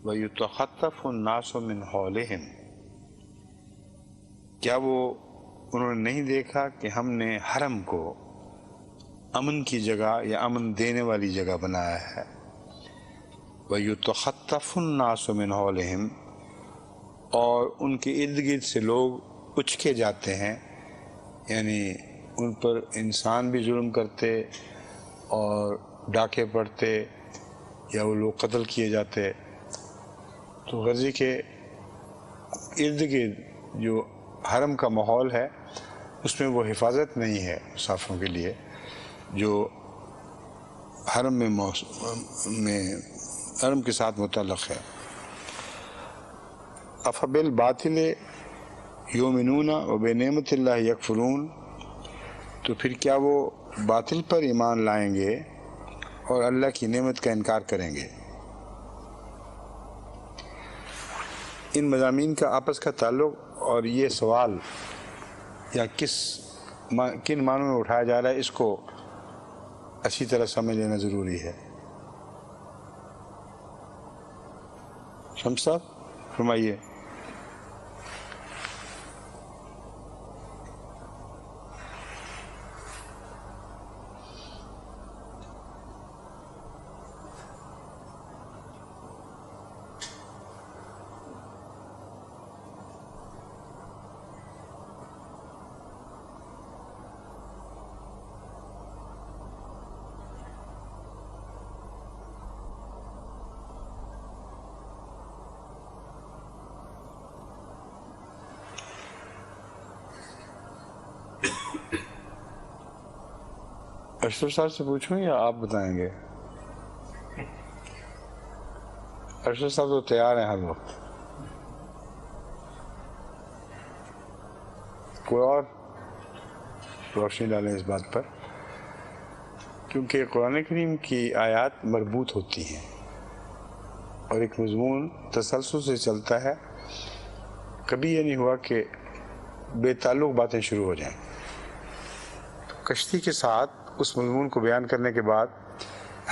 Speaker 1: ویتخطف الناس من حولہم، کیا وہ انہوں نے نہیں دیکھا کہ ہم نے حرم کو امن کی جگہ یا امن دینے والی جگہ بنایا ہے. وَيُتَخَطَّفُ النَّاسُ مِنْ حَوْلِهِمْ، اور ان کے ارد گرد سے لوگ اچکے جاتے ہیں، یعنی ان پر انسان بھی ظلم کرتے اور ڈاکے پڑتے یا وہ لوگ قتل کیے جاتے. تو غرضی کے ارد گرد جو حرم کا ماحول ہے اس میں وہ حفاظت نہیں ہے مسافروں کے لیے جو حرم میں حرم کے ساتھ متعلق ہے. افبالباطل یؤمنون وبنعمت اللہ یکفرون، تو پھر کیا وہ باطل پر ایمان لائیں گے اور اللہ کی نعمت کا انکار کریں گے. ان مضامین کا آپس کا تعلق اور یہ سوال یا کن معنوں میں اٹھایا جا رہا ہے اس کو اچھی طرح سمجھ لینا ضروری ہے. شمس صاحب فرمائیے. اشرف صاحب سے پوچھوں یا آپ بتائیں گے؟ اشرف صاحب تو تیار ہیں ہر وقت. کوئی اور روشنی ڈالیں اس بات پر، کیونکہ قرآن کریم کی آیات مربوط ہوتی ہیں اور ایک مضمون تسلسل سے چلتا ہے. کبھی یہ نہیں ہوا کہ بے تعلق باتیں شروع ہو جائیں. کشتی کے ساتھ اس مضمون کو بیان کرنے کے بعد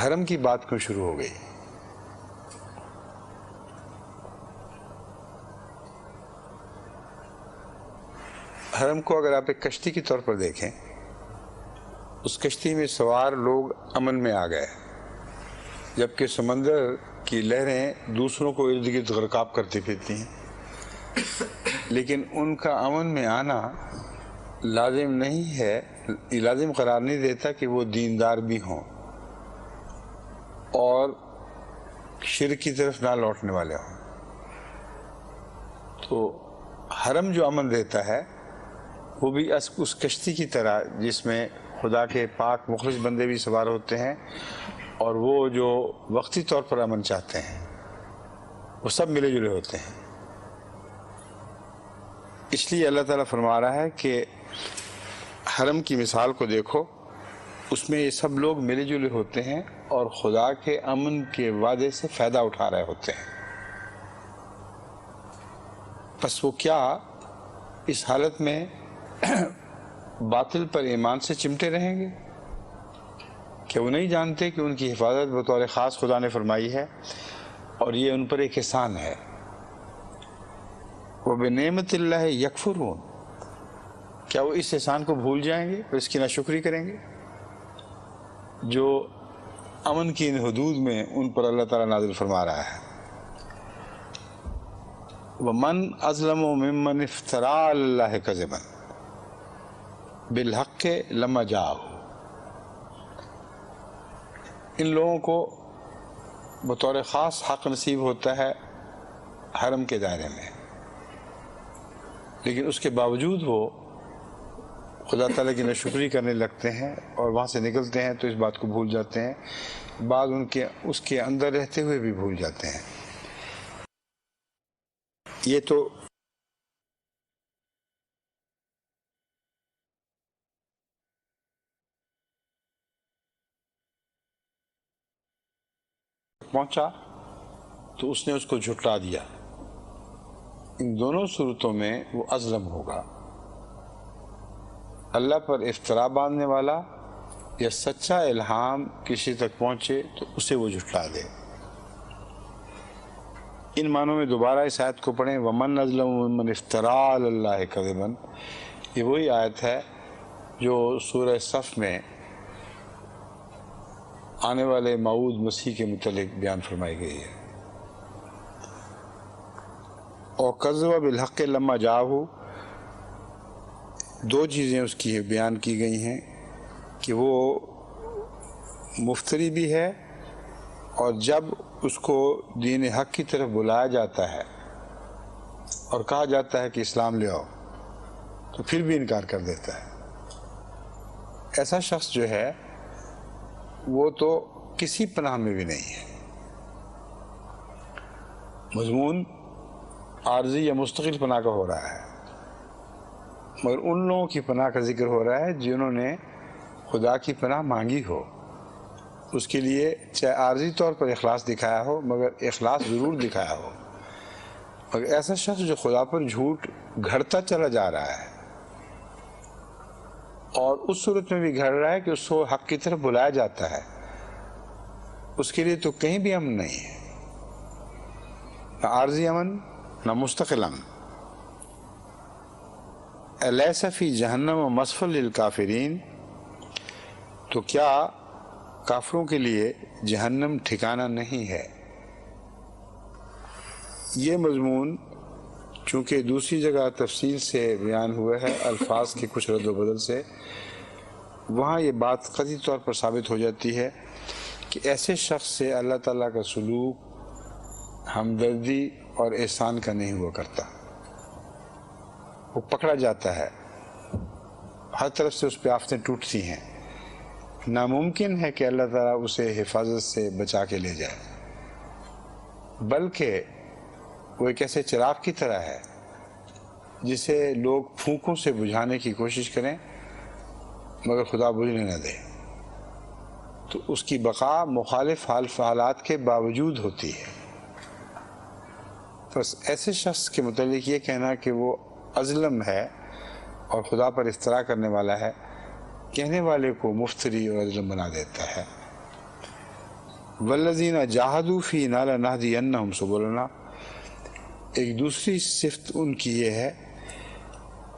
Speaker 1: حرم کی بات کیوں شروع ہو گئی؟ حرم کو اگر آپ ایک کشتی کے طور پر دیکھیں، اس کشتی میں سوار لوگ امن میں آ گئے، جبکہ سمندر کی لہریں دوسروں کو ارد گرد غرقاب کرتی پھرتی ہیں. لیکن ان کا امن میں آنا لازم نہیں ہے، لازم قرار نہیں دیتا کہ وہ دیندار بھی ہوں اور شرک کی طرف نہ لوٹنے والے ہوں. تو حرم جو امن دیتا ہے وہ بھی اس کشتی کی طرح جس میں خدا کے پاک مخلص بندے بھی سوار ہوتے ہیں اور وہ جو وقتی طور پر امن چاہتے ہیں وہ سب ملے جلے ہوتے ہیں. اس لیے اللہ تعالیٰ فرما رہا ہے کہ حرم کی مثال کو دیکھو، اس میں یہ سب لوگ ملے جلے ہوتے ہیں اور خدا کے امن کے وعدے سے فائدہ اٹھا رہے ہوتے ہیں. پس وہ کیا اس حالت میں باطل پر ایمان سے چمٹے رہیں گے؟ کہ وہ نہیں جانتے کہ ان کی حفاظت بطور خاص خدا نے فرمائی ہے اور یہ ان پر ایک احسان ہے. وَبِنِعْمَتِ اللَّهِ يَكْفُرُونَ، کیا وہ اس احسان کو بھول جائیں گے اور اس کی ناشکری کریں گے جو امن کی ان حدود میں ان پر اللہ تعالیٰ نازل فرما رہا ہے؟ وَمَنْ أَظْلَمُ مِمَّنِ افْتَرَىٰ عَلَى اللَّهِ كَذِبًا بِالْحَقِّ لَمَّا جَاءَهُ. ان لوگوں کو بطور خاص حق نصیب ہوتا ہے حرم کے دائرے میں، لیکن اس کے باوجود وہ خدا تعالیٰ کی ناشکری کرنے لگتے ہیں اور وہاں سے نکلتے ہیں تو اس بات کو بھول جاتے ہیں. بعض اس کے اندر رہتے ہوئے بھی بھول جاتے ہیں. یہ تو پہنچا تو اس نے اس کو جھٹلا دیا. ان دونوں صورتوں میں وہ اظلم ہوگا. اللہ پر افترا باندھنے والا یا سچا الہام کسی تک پہنچے تو اسے وہ جھٹلا دے. ان معنوں میں دوبارہ اس آیت کو پڑھیں، وَمَنْ أَظْلَمُ مِمَّنِ افْتَرَىٰ عَلَى اللَّهِ كَذِبًا. یہ وہی آیت ہے جو سورہ صف میں آنے والے موعود مسیح کے متعلق بیان فرمائی گئی ہے. اور کذب بالحق لما جاءہ، دو چیزیں اس کی بیان کی گئی ہیں کہ وہ مفتری بھی ہے اور جب اس کو دین حق کی طرف بلایا جاتا ہے اور کہا جاتا ہے کہ اسلام لے آؤ تو پھر بھی انکار کر دیتا ہے. ایسا شخص جو ہے وہ تو کسی پناہ میں بھی نہیں ہے. مضمون عارضی یا مستقل پناہ کا ہو رہا ہے، مگر ان لوگوں کی پناہ کا ذکر ہو رہا ہے جنہوں نے خدا کی پناہ مانگی ہو. اس کے لیے چاہے عارضی طور پر اخلاص دکھایا ہو مگر اخلاص ضرور دکھایا ہو. مگر ایسا شخص جو خدا پر جھوٹ گھڑتا چلا جا رہا ہے اور اس صورت میں بھی گھڑ رہا ہے کہ اس کو حق کی طرف بلایا جاتا ہے، اس کے لیے تو کہیں بھی امن نہیں ہے. نہ عارضی امن نہ مستقل امن. الیس فی جہنم و مسفل للکافرین، تو کیا کافروں کے لیے جہنم ٹھکانہ نہیں ہے؟ یہ مضمون چونکہ دوسری جگہ تفصیل سے بیان ہوا ہے الفاظ کے کچھ رد و بدل سے، وہاں یہ بات قطعی طور پر ثابت ہو جاتی ہے کہ ایسے شخص سے اللہ تعالیٰ کا سلوک ہمدردی اور احسان کا نہیں ہوا کرتا. وہ پکڑا جاتا ہے، ہر طرف سے اس پہ آفتیں ٹوٹتی ہیں. ناممکن ہے کہ اللہ تعالیٰ اسے حفاظت سے بچا کے لے جائے، بلکہ وہ ایک ایسے چراغ کی طرح ہے جسے لوگ پھونکوں سے بجھانے کی کوشش کریں مگر خدا بجھنے نہ دے، تو اس کی بقا مخالف حالات کے باوجود ہوتی ہے. بس ایسے شخص کے متعلق یہ کہنا کہ وہ اظلم ہے اور خدا پر افتراء کرنے والا ہے، کہنے والے کو مفتری اور اظلم بنا دیتا ہے. والذین جاہدوا فینا لنہدینہم سبلنا، ایک دوسری صفت ان کی یہ ہے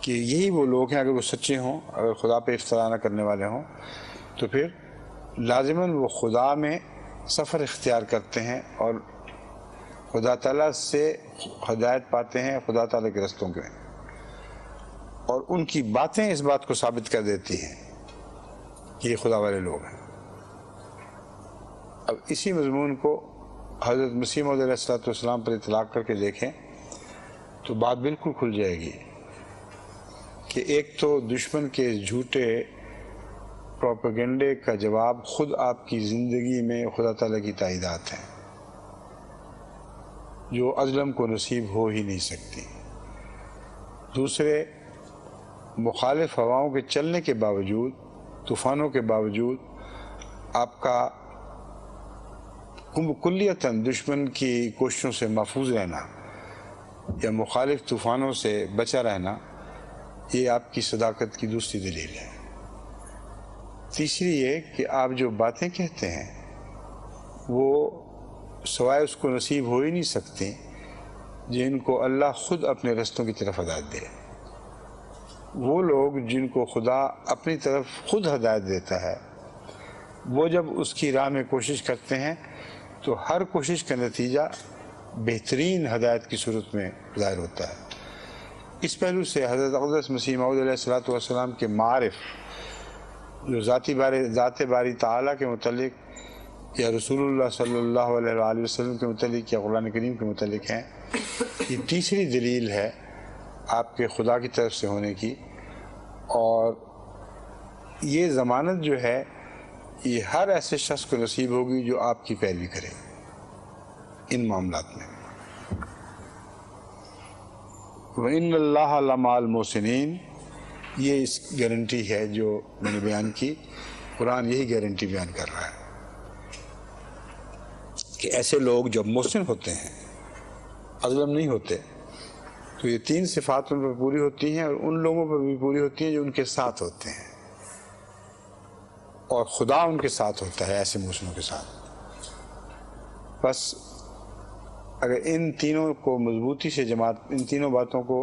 Speaker 1: کہ یہی وہ لوگ ہیں، اگر وہ سچے ہوں، اگر خدا پہ افتراء نہ کرنے والے ہوں، تو پھر لازماً وہ خدا میں سفر اختیار کرتے ہیں اور خدا تعالیٰ سے ہدایت پاتے ہیں، خدا تعالیٰ کے رستوں کے. اور ان کی باتیں اس بات کو ثابت کر دیتی ہیں کہ یہ خدا والے لوگ ہیں. اب اسی مضمون کو حضرت مسیح موعود علیہ السلام پر اطلاق کر کے دیکھیں تو بات بالکل کھل جائے گی کہ ایک تو دشمن کے جھوٹے پروپیگنڈے کا جواب خود آپ کی زندگی میں خدا تعالیٰ کی تائیدات ہیں جو اظلم کو نصیب ہو ہی نہیں سکتی. دوسرے، مخالف ہواؤں کے چلنے کے باوجود، طوفانوں کے باوجود آپ کا کلیتاً دشمن کی کوششوں سے محفوظ رہنا یا مخالف طوفانوں سے بچا رہنا، یہ آپ کی صداقت کی دوسری دلیل ہے. تیسری یہ کہ آپ جو باتیں کہتے ہیں وہ سوائے اس کو نصیب ہو ہی نہیں سکتی جن کو اللہ خود اپنے رستوں کی طرف ہدایت دے. وہ لوگ جن کو خدا اپنی طرف خود ہدایت دیتا ہے، وہ جب اس کی راہ میں کوشش کرتے ہیں تو ہر کوشش کا نتیجہ بہترین ہدایت کی صورت میں ظاہر ہوتا ہے. اس پہلو سے حضرت اقدس مسیح موعود علیہ السلام کے معارف جو ذات باری تعالیٰ کے متعلق یا رسول اللہ صلی اللہ علیہ وآلہ وسلم کے متعلق یا قرآن کریم کے متعلق ہیں، یہ تیسری دلیل ہے آپ کے خدا کی طرف سے ہونے کی. اور یہ ضمانت جو ہے یہ ہر ایسے شخص کو نصیب ہوگی جو آپ کی پیروی کرے ان معاملات میں. وَإِنَّ اللَّهَ لَمَعَ الْمُحْسِنِينَ، یہ اس گارنٹی ہے جو میں نے بیان کی. قرآن یہی گارنٹی بیان کر رہا ہے کہ ایسے لوگ جب محسن ہوتے ہیں، اظلم نہیں ہوتے، تو یہ تین صفات ان پر پوری ہوتی ہیں اور ان لوگوں پر بھی پوری ہوتی ہیں جو ان کے ساتھ ہوتے ہیں، اور خدا ان کے ساتھ ہوتا ہے ایسے محسنوں کے ساتھ. بس اگر ان تینوں کو مضبوطی سے ان تینوں باتوں کو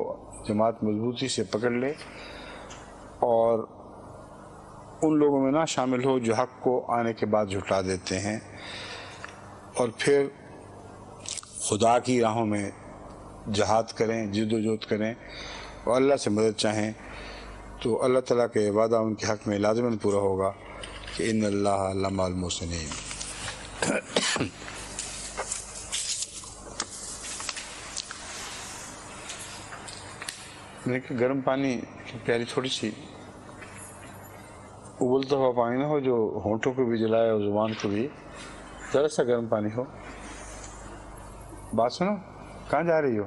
Speaker 1: جماعت مضبوطی سے پکڑ لے اور ان لوگوں میں نہ شامل ہو جو حق کو آنے کے بعد جھٹلا دیتے ہیں، اور پھر خدا کی راہوں میں جہاد کریں، جد و جہد کریں اور اللہ سے مدد چاہیں، تو اللہ تعالیٰ کے وعدہ ان کے حق میں لازماً پورا ہوگا کہ ان اللہ لمع المحسنین. گرم پانی پیاری تھوڑی سی ابلتا ہوا پانی نہ ہو جو ہونٹوں کو بھی جلائے اور زبان کو بھی، ذرا سا گرم پانی ہو. بات سنو، کہاں جا رہی ہو؟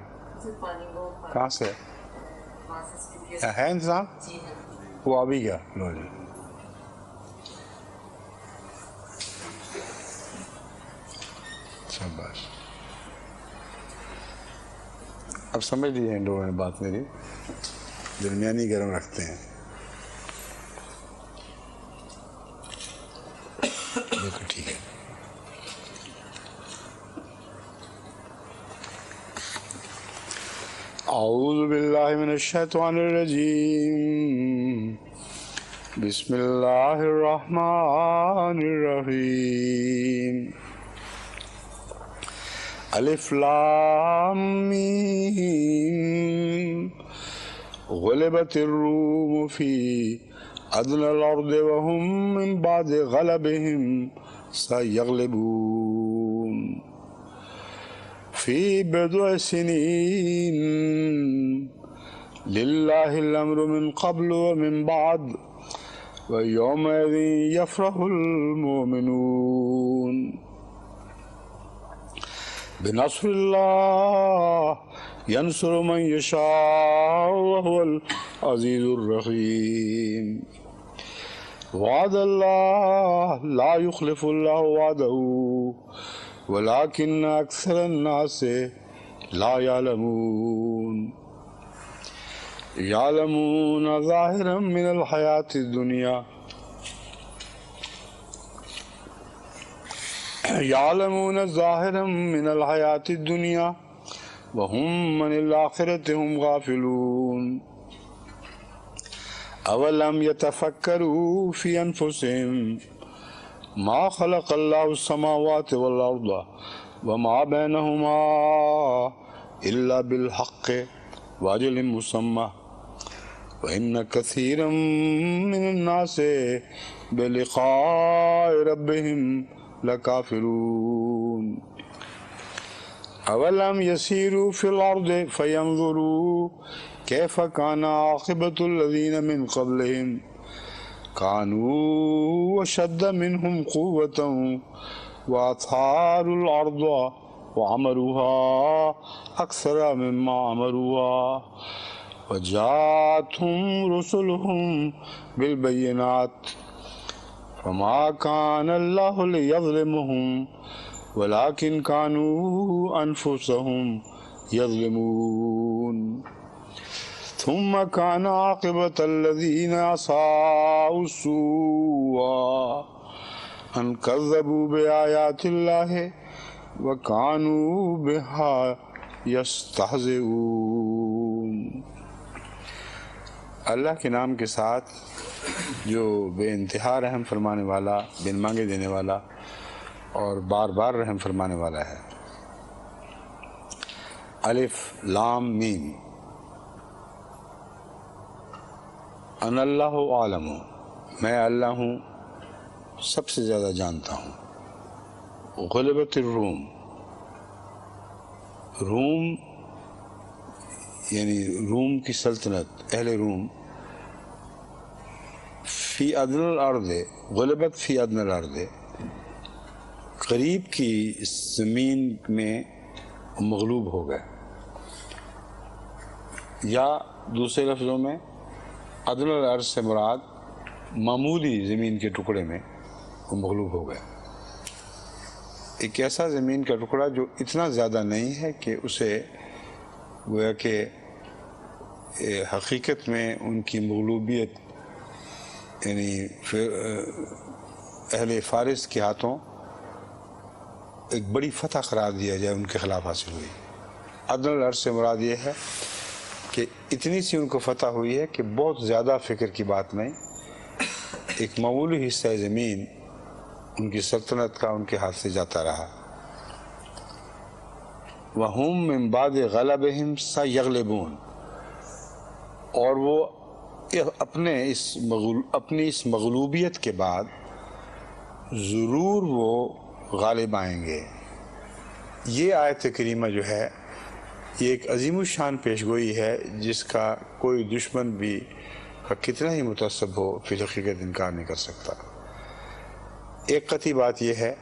Speaker 1: کہاں سے ہے انتظام؟ وہ ابھی گیا. لو جی، شاباش. اب سمجھ لیے ان لوگوں نے بات میری، درمیانی گرم رکھتے ہیں. بالکل ٹھیک ہے. أعوذ بالله من الشيطان الرجيم بسم الله الرحمن الرحيم ألف لام ميم غلبت الروم في أدنى الأرض وهم من بعد غلبهم سيغلبون في بضع سنين لله الأمر من قبل ومن بعد ويومئذ يفرح المؤمنون بنصر الله ينصر من يشاء وهو العزيز الرحيم وعد الله لا يخلف الله وعده ولكن أكثر الناس لا يعلمون يعلمون ظاهرا من الحياة الدنيا يعلمون ظاهرا من الحياة الدنيا وهم من الآخرة هم غافلون أولم يتفكروا في أنفسهم ما خلق الله السماوات والأرض وما بينهما إلا بالحق وأجل مسمى وإن كثيرا من الناس بلقاء ربهم لكافرون أولم يسيروا في الأرض فينظروا كيف كان عاقبة الذين من قبلهم كانوا أشد منهم قوة وأثاروا الأرض وعمروها أكثر مما عمروها وجاءتهم رسلهم بالبينات فما كان الله ليظلمهم ولكن كانوا أنفسهم يظلمون ثم كان عاقبة الذين أساءوا السوء أن كذبوا بآيات الله وكانوا بها يستهزئون. اللہ کے نام کے ساتھ جو بے انتہا رحم فرمانے والا، بن مانگے دینے والا اور بار بار رحم فرمانے والا ہے. الف لام میم. ان اللہ عالم، میں اللہ ہوں، سب سے زیادہ جانتا ہوں. غلبت الروم، روم یعنی روم کی سلطنت، اہل روم. فی ادنى الارض، غلبت فی ادنى الارض، قریب کی زمین میں مغلوب ہو گئے، یا دوسرے لفظوں میں ادنى الارض سے مراد معمولی زمین کے ٹکڑے میں وہ مغلوب ہو گئے. ایک ایسا زمین کا ٹکڑا جو اتنا زیادہ نہیں ہے کہ اسے گویا کہ حقیقت میں ان کی مغلوبیت یعنی اہل فارس کے ہاتھوں ایک بڑی فتح قرار دیا جائے، ان کے خلاف حاصل ہوئی. ادنى الارض سے مراد یہ ہے کہ اتنی سی ان کو فتح ہوئی ہے کہ بہت زیادہ فکر کی بات نہیں، ایک معمولی حصہ زمین ان کی سلطنت کا ان کے ہاتھ سے جاتا رہا. وَهُمْ مِنْ بَعْدِ غَلَبِهِمْ سَيَغْلِبُونَ، اور وہ اپنی اس مغلوبیت کے بعد ضرور وہ غالب آئیں گے. یہ آیت کریمہ جو ہے یہ ایک عظیم الشان پیشگوئی ہے جس کا کوئی دشمن بھی کتنا ہی متعصب ہو فی الحقیقت انکار نہیں کر سکتا. ایک قطعی بات یہ ہے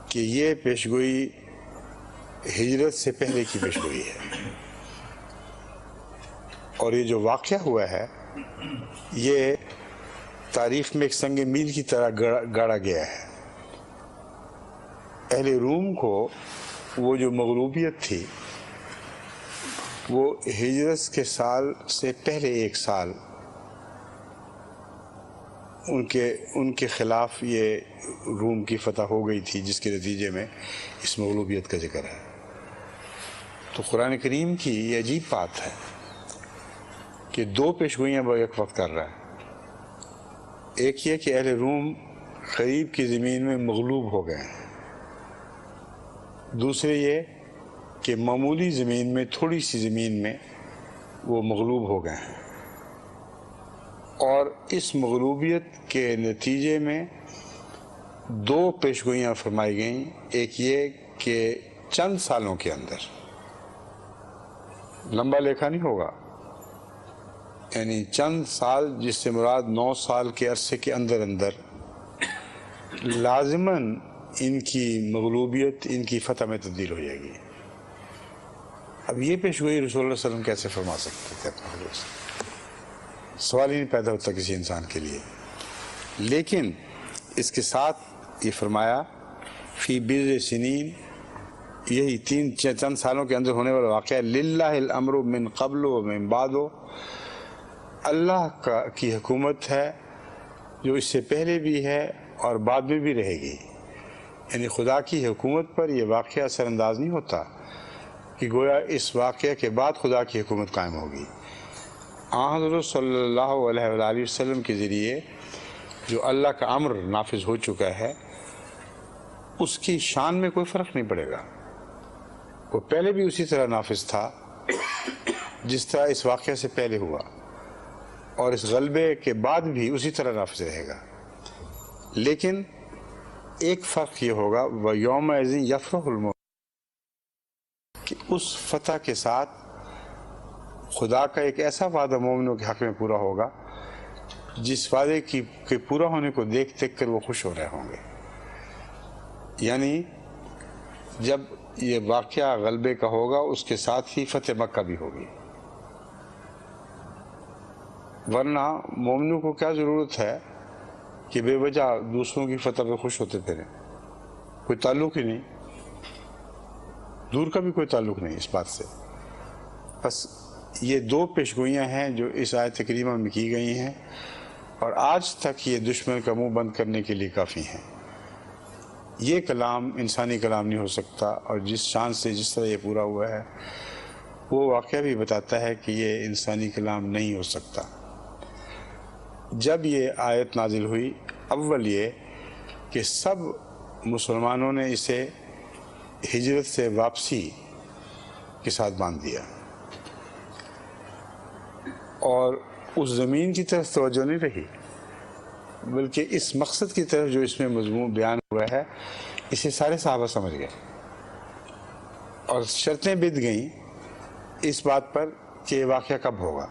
Speaker 1: کہ یہ پیشگوئی ہجرت سے پہلے کی پیشگوئی ہے، اور یہ جو واقعہ ہوا ہے یہ تاریخ میں ایک سنگ میل کی طرح گاڑا گیا ہے. اہل روم کو وہ جو مغلوبیت تھی وہ ہجرت کے سال سے پہلے ایک سال ان کے خلاف یہ روم کی فتح ہو گئی تھی، جس کے نتیجے میں اس مغلوبیت کا ذکر ہے. تو قرآن کریم کی یہ عجیب بات ہے کہ دو پیشگوئیاں وہ ایک وقت کر رہا ہے. ایک یہ کہ اہل روم قریب کی زمین میں مغلوب ہو گئے ہیں. دوسرے یہ کہ معمولی زمین میں، تھوڑی سی زمین میں وہ مغلوب ہو گئے ہیں. اور اس مغلوبیت کے نتیجے میں دو پیشگوئیاں فرمائی گئیں. ایک یہ کہ چند سالوں کے اندر، لمبا لکھا نہیں ہوگا، یعنی چند سال، جس سے مراد 9 سال کے عرصے کے اندر اندر لازماً ان کی مغلوبیت، ان کی فتح میں تبدیل ہو جائے گی. اب یہ پیشگوئی رسول اللہ صلی اللہ علیہ وسلم کیسے فرما سکتے تھے اپنے حضور سے؟ سوال ہی نہیں پیدا ہوتا کسی انسان کے لیے. لیکن اس کے ساتھ یہ فرمایا فی بضع سنین، یہی چند سالوں کے اندر ہونے والا واقعہ. للہ الامر من قبل و من بعد، اللہ کی حکومت ہے جو اس سے پہلے بھی ہے اور بعد میں بھی رہے گی. یعنی خدا کی حکومت پر یہ واقعہ اثر انداز نہیں ہوتا کہ گویا اس واقعے کے بعد خدا کی حکومت قائم ہوگی. حضرت صلی اللہ علیہ وآلہ وسلم کے ذریعے جو اللہ کا امر نافذ ہو چکا ہے، اس کی شان میں کوئی فرق نہیں پڑے گا. وہ پہلے بھی اسی طرح نافذ تھا جس طرح اس واقعے سے پہلے ہوا، اور اس غلبے کے بعد بھی اسی طرح نافذ رہے گا. لیکن ایک فرق یہ ہوگا، وَيَوْمَئِذٍ يَفْرَحُ الْمُؤْمِنُونَ، کہ اس فتح کے ساتھ خدا کا ایک ایسا وعدہ مومنوں کے حق میں پورا ہوگا جس وعدے کے پورا ہونے کو دیکھ دیکھ کر وہ خوش ہو رہے ہوں گے. یعنی جب یہ واقعہ غلبے کا ہوگا، اس کے ساتھ ہی فتح مکہ بھی ہوگی. ورنہ مومنوں کو کیا ضرورت ہے کہ بے وجہ دوسروں کی فتح پہ خوش ہوتے پھریں؟ کوئی تعلق ہی نہیں، دور کا بھی کوئی تعلق نہیں اس بات سے. بس یہ دو پیشگوئیاں ہیں جو اس آیت کریمہ میں کی گئی ہیں، اور آج تک یہ دشمن کا منہ بند کرنے کے لیے کافی ہیں. یہ کلام انسانی کلام نہیں ہو سکتا، اور جس شان سے جس طرح یہ پورا ہوا ہے وہ واقعہ بھی بتاتا ہے کہ یہ انسانی کلام نہیں ہو سکتا. جب یہ آیت نازل ہوئی، اول یہ کہ سب مسلمانوں نے اسے ہجرت سے واپسی کے ساتھ باندھ دیا، اور اس زمین کی طرف توجہ نہیں رہی، بلکہ اس مقصد کی طرف جو اس میں مضمون بیان ہوا ہے اسے سارے صحابہ سمجھ گئے، اور شرطیں بد گئیں اس بات پر کہ یہ واقعہ کب ہوگا.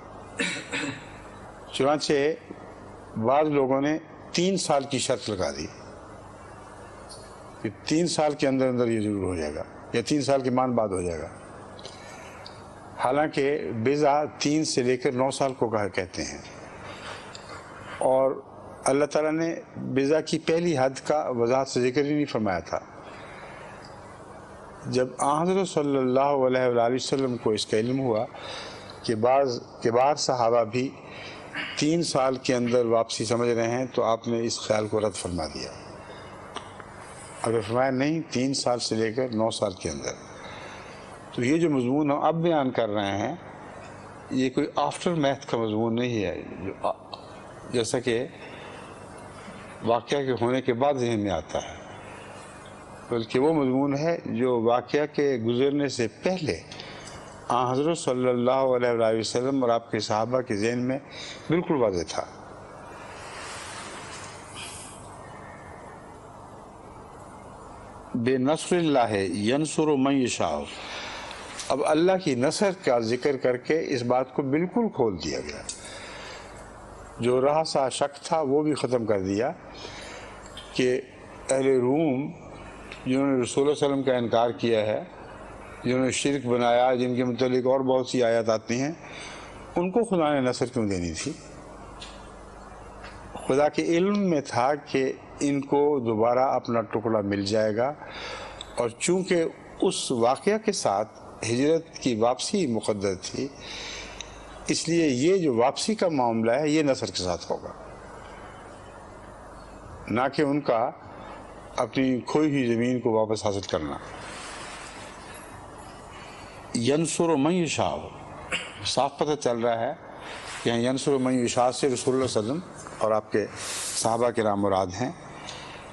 Speaker 1: چنانچہ بعض لوگوں نے 3 سال کی شرط لگا دی کہ 3 سال کے اندر اندر یہ ضرور ہو جائے گا، یا 3 سال کے مان بعد ہو جائے گا. حالانکہ بضع 3 سے لے کر 9 سال کو کہتے ہیں، اور اللہ تعالیٰ نے بضع کی پہلی حد کا وضاحت سے ذکر ہی نہیں فرمایا تھا. جب حضرت صلی اللہ علیہ وآلہ وسلم کو اس کا علم ہوا کہ بعض کبار صحابہ بھی 3 سال کے اندر واپسی سمجھ رہے ہیں، تو آپ نے اس خیال کو رد فرما دیا. اگر فرمایا نہیں، 3 سال سے لے کر 9 سال کے اندر. تو یہ جو مضمون ہم اب بیان کر رہے ہیں یہ کوئی آفٹر میتھ کا مضمون نہیں ہے جیسا کہ واقعہ کے ہونے کے بعد ذہن میں آتا ہے، بلکہ وہ مضمون ہے جو واقعہ کے گزرنے سے پہلے حضرت صلی اللہ علیہ وآلہ وسلم اور آپ کے صحابہ کے ذہن میں بالکل واضح تھا. بے نصر اللہ ینصر من یشاء، اب اللہ کی نصر کا ذکر کر کے اس بات کو بالکل کھول دیا گیا. جو رہا سا شک تھا وہ بھی ختم کر دیا کہ اہل روم جنہوں نے رسول اللہ علیہ وسلم کا انکار کیا ہے، جنہوں نے شرک بنایا، جن کے متعلق اور بہت سی آیات آتی ہیں، ان کو خدا نے نصر کیوں دینی تھی؟ خدا کے علم میں تھا کہ ان کو دوبارہ اپنا ٹکڑا مل جائے گا، اور چونکہ اس واقعہ کے ساتھ ہجرت کی واپسی مقدر تھی، اس لیے یہ جو واپسی کا معاملہ ہے یہ نصر کے ساتھ ہوگا، نہ کہ ان کا اپنی کھوئی ہوئی زمین کو واپس حاصل کرنا. ینصر من یشاء، صاف پتہ چل رہا ہے کہ یہاں ینصر من یشاء سے رسول اللہ صلی اللہ علیہ وسلم اور آپ کے صحابہ کرام مراد ہیں۔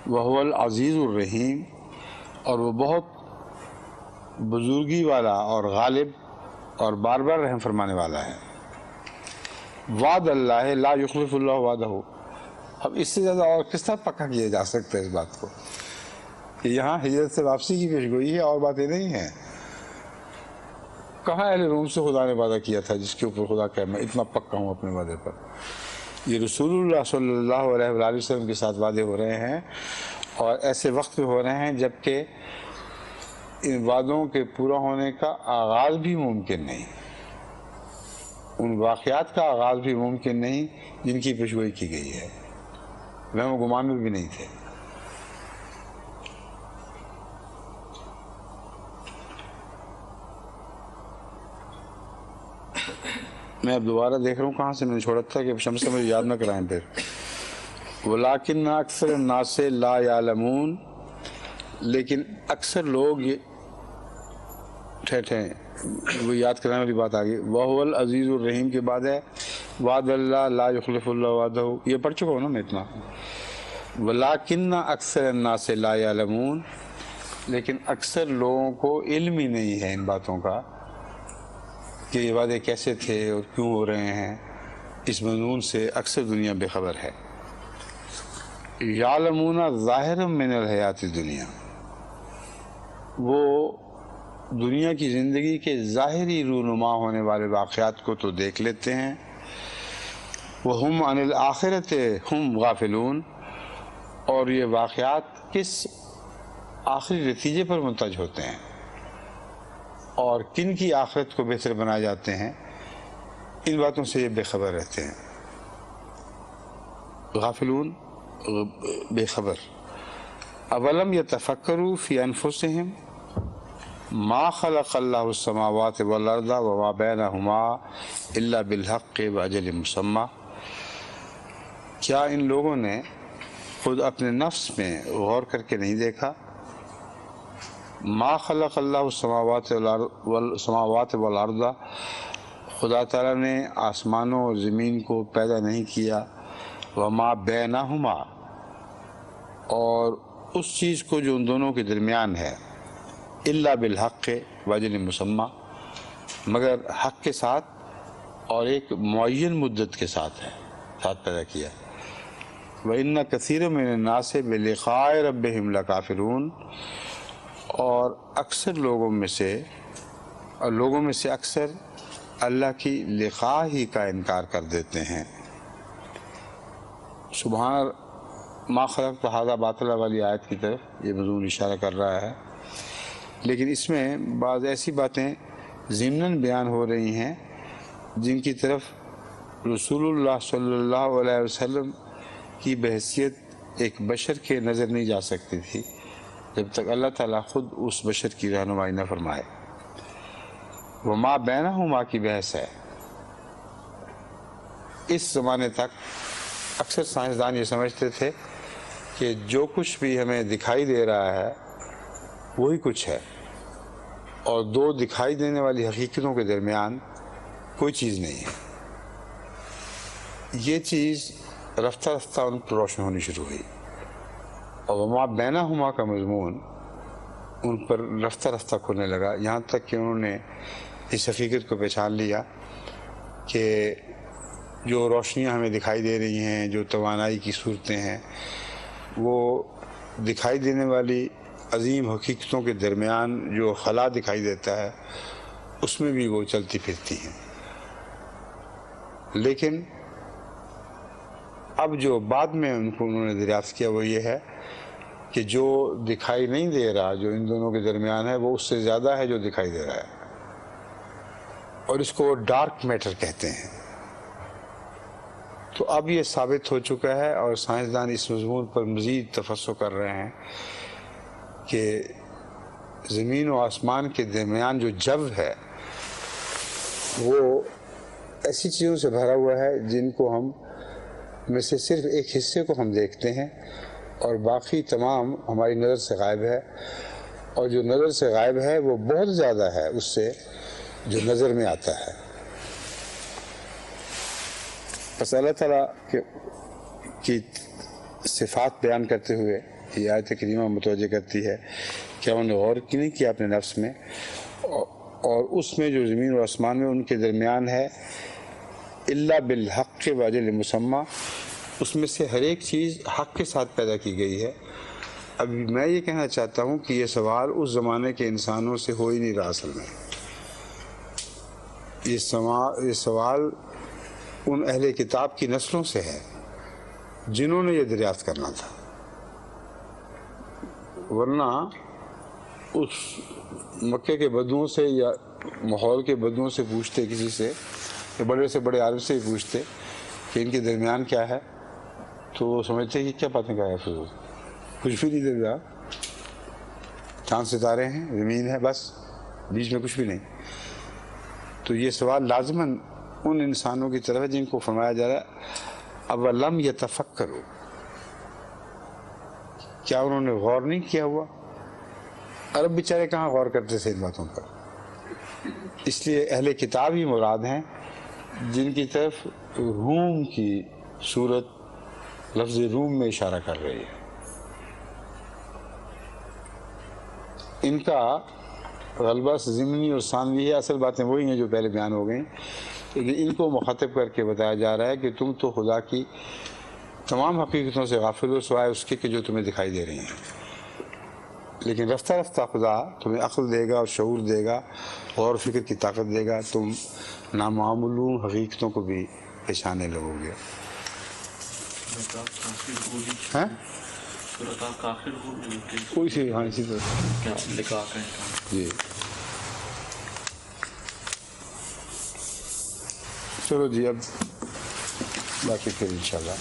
Speaker 1: وہو العزیز الرحیم، اور وہ بہت بزرگی والا اور غالب اور بار بار رحم فرمانے والا ہے۔ وعد اللہ لا یخلف اللہ وعدہ، اب اس سے زیادہ اور کس طرح پکا کیا جا سکتا ہے اس بات کو کہ یہاں ہجرت سے واپسی کی پیشگوئی ہے اور باتیں نہیں ہیں۔ کہاں اہل روم سے خدا نے وعدہ کیا تھا جس کے اوپر خدا کہ میں اتنا پکا ہوں اپنے وعدے پر؟ یہ رسول اللہ صلی اللہ علیہ وآلہ وسلم کے ساتھ وعدے ہو رہے ہیں، اور ایسے وقت پہ ہو رہے ہیں جب کہ ان وعدوں کے پورا ہونے کا آغاز بھی ممکن نہیں، ان واقعات کا آغاز بھی ممکن نہیں جن کی پیشگوئی کی گئی ہے، وہم و گمان میں بھی نہیں تھے۔ میں اب دوبارہ دیکھ رہا ہوں کہاں سے میں نے چھوڑا تھا کہ شمس سے مجھے یاد نہ کرائیں پھر۔ وَلَٰكِنَّ أَكْثَرَ النَّاسِ لَا يَعْلَمُونَ، لیکن اکثر لوگ یہ وہ یاد کرانے والی بات آگئی۔ وَهُوَ الْعَزِيزُ الرَّحِيمُ کے بعد ہے وعد اللہ لا يخلف اللہ وعدہ، یہ پڑھ چکا ہوں نا میں اتنا۔ وَلَٰكِنَّ أَكْثَرَ النَّاسِ لَا يَعْلَمُونَ، لیکن اکثر لوگوں کو علم ہی نہیں ہے ان باتوں کا کہ یہ وعدے کیسے تھے اور کیوں ہو رہے ہیں، اس مضمون سے اکثر دنیا بے خبر ہے۔ یعلمون ظاہرا من الحیات الدنیا، وہ دنیا کی زندگی کے ظاہری رونما ہونے والے واقعات کو تو دیکھ لیتے ہیں۔ وہم عن الآخرۃ ہم غافلون، اور یہ واقعات کس آخری نتیجے پر منتج ہوتے ہیں اور کن کی آخرت کو بہتر بنائے جاتے ہیں، ان باتوں سے یہ بے خبر رہتے ہیں۔ غافلون، بے خبر۔ اولم یتفکروا فی انفسہم ما خلق اللہ السماوات والارض وما بینہما الا بالحق واجل مسمى، کیا ان لوگوں نے خود اپنے نفس میں غور کر کے نہیں دیکھا؟ ما خلق اللہ السماوات والارض، خدا تعالیٰ نے آسمانوں اور زمین کو پیدا نہیں کیا، وما بینہما، اور اس چیز کو جو ان دونوں کے درمیان ہے، الا بالحق واجل مسمى، مگر حق کے ساتھ اور ایک معین مدت کے ساتھ پیدا کیا۔ وَإِنَّ كَثِيرًا مِنَ النَّاسِ بِلِقَاءِ رَبِّهِمْ لَكَافِرُونَ، اور اکثر لوگوں میں سے اکثر اللہ کی لقاء ہی کا انکار کر دیتے ہیں۔ سبحان ما خلقت ھذا باطلا والی آیت کی طرف یہ مضمون اشارہ کر رہا ہے، لیکن اس میں بعض ایسی باتیں ضمناً بیان ہو رہی ہیں جن کی طرف رسول اللہ صلی اللہ علیہ وسلم کی بحیثیت ایک بشر کے نظر نہیں جا سکتی تھی جب تک اللہ تعالیٰ خود اس بشر کی رہنمائی نہ فرمائے۔ وما بینہما کی بحث ہے۔ اس زمانے تک اکثر سائنسدان یہ سمجھتے تھے کہ جو کچھ بھی ہمیں دکھائی دے رہا ہے وہی کچھ ہے، اور دو دکھائی دینے والی حقیقتوں کے درمیان کوئی چیز نہیں ہے۔ یہ چیز رفتہ رفتہ ان پر روشن ہونی شروع ہوئی، اور وما بینہما کا مضمون ان پر رفتہ رفتہ کھلنے لگا، یہاں تک کہ انہوں نے اس حقیقت کو پہچان لیا کہ جو روشنیاں ہمیں دکھائی دے رہی ہیں، جو توانائی کی صورتیں ہیں، وہ دکھائی دینے والی عظیم حقیقتوں کے درمیان جو خلا دکھائی دیتا ہے اس میں بھی وہ چلتی پھرتی ہیں۔ لیکن اب جو بعد میں انہوں نے دریافت کیا وہ یہ ہے کہ جو دکھائی نہیں دے رہا، جو ان دونوں کے درمیان ہے، وہ اس سے زیادہ ہے جو دکھائی دے رہا ہے، اور اس کو ڈارک میٹر کہتے ہیں۔ تو اب یہ ثابت ہو چکا ہے، اور سائنسدان اس مضمون پر مزید تفسر کر رہے ہیں کہ زمین و آسمان کے درمیان جو جو ہے وہ ایسی چیزوں سے بھرا ہوا ہے جن کو ہم میں سے صرف ایک حصے کو ہم دیکھتے ہیں، اور باقی تمام ہماری نظر سے غائب ہے، اور جو نظر سے غائب ہے وہ بہت زیادہ ہے اس سے جو نظر میں آتا ہے. بس اللہ تعالیٰ کی صفات بیان کرتے ہوئے یہ آیت کریمہ متوجہ کرتی ہے کہ انہوں نے غور کی نہیں کیا اپنے نفس میں، اور اس میں جو زمین اور آسمان میں ان کے درمیان ہے الا بالحق واجل مسمى، اس میں سے ہر ایک چیز حق کے ساتھ پیدا کی گئی ہے. اب میں یہ کہنا چاہتا ہوں کہ یہ سوال اس زمانے کے انسانوں سے ہو ہی نہیں رہا اصل میں. یہ سوال ان اہل کتاب کی نسلوں سے ہے جنہوں نے یہ دریافت کرنا تھا، ورنہ اس مکے کے بدوؤں سے یا ماحول کے بدوؤں سے پوچھتے، کسی سے بڑے عالم سے ہی پوچھتے کہ ان کے درمیان کیا ہے، تو وہ سمجھتے کہ کیا باتیں کہا ہے فضول، کچھ بھی نہیں دے رہا، چاند ستارے ہیں، زمین ہے، بس بیچ میں کچھ بھی نہیں. تو یہ سوال لازماً ان انسانوں کی طرف ہے جن کو فرمایا جا رہا ہے اولم یتفکروا، کیا انہوں نے غور نہیں کیا ہوا؟ عرب بیچارے کہاں غور کرتے تھے ان باتوں پر. اس لیے اہل کتاب ہی مراد ہیں جن کی طرف روم کی صورت لفظ روم میں اشارہ کر رہی ہے. ان کا غلبہ ضمنی اور ثانوی ہے، اصل باتیں وہی ہیں جو پہلے بیان ہو گئیں، لیکن ان کو مخاطب کر کے بتایا جا رہا ہے کہ تم تو خدا کی تمام حقیقتوں سے غافل ہو سوائے اس کے کہ جو تمہیں دکھائی دے رہی ہیں. لیکن رفتہ رفتہ خدا تمہیں عقل دے گا اور شعور دے گا، غور و فکر کی طاقت دے گا، تم نامعلوم حقیقتوں کو بھی پہچانے لگو گے. ہاں کوئی سی، ہاں اسی طرح جی. چلو جی، اب باقی پھر انشاءاللہ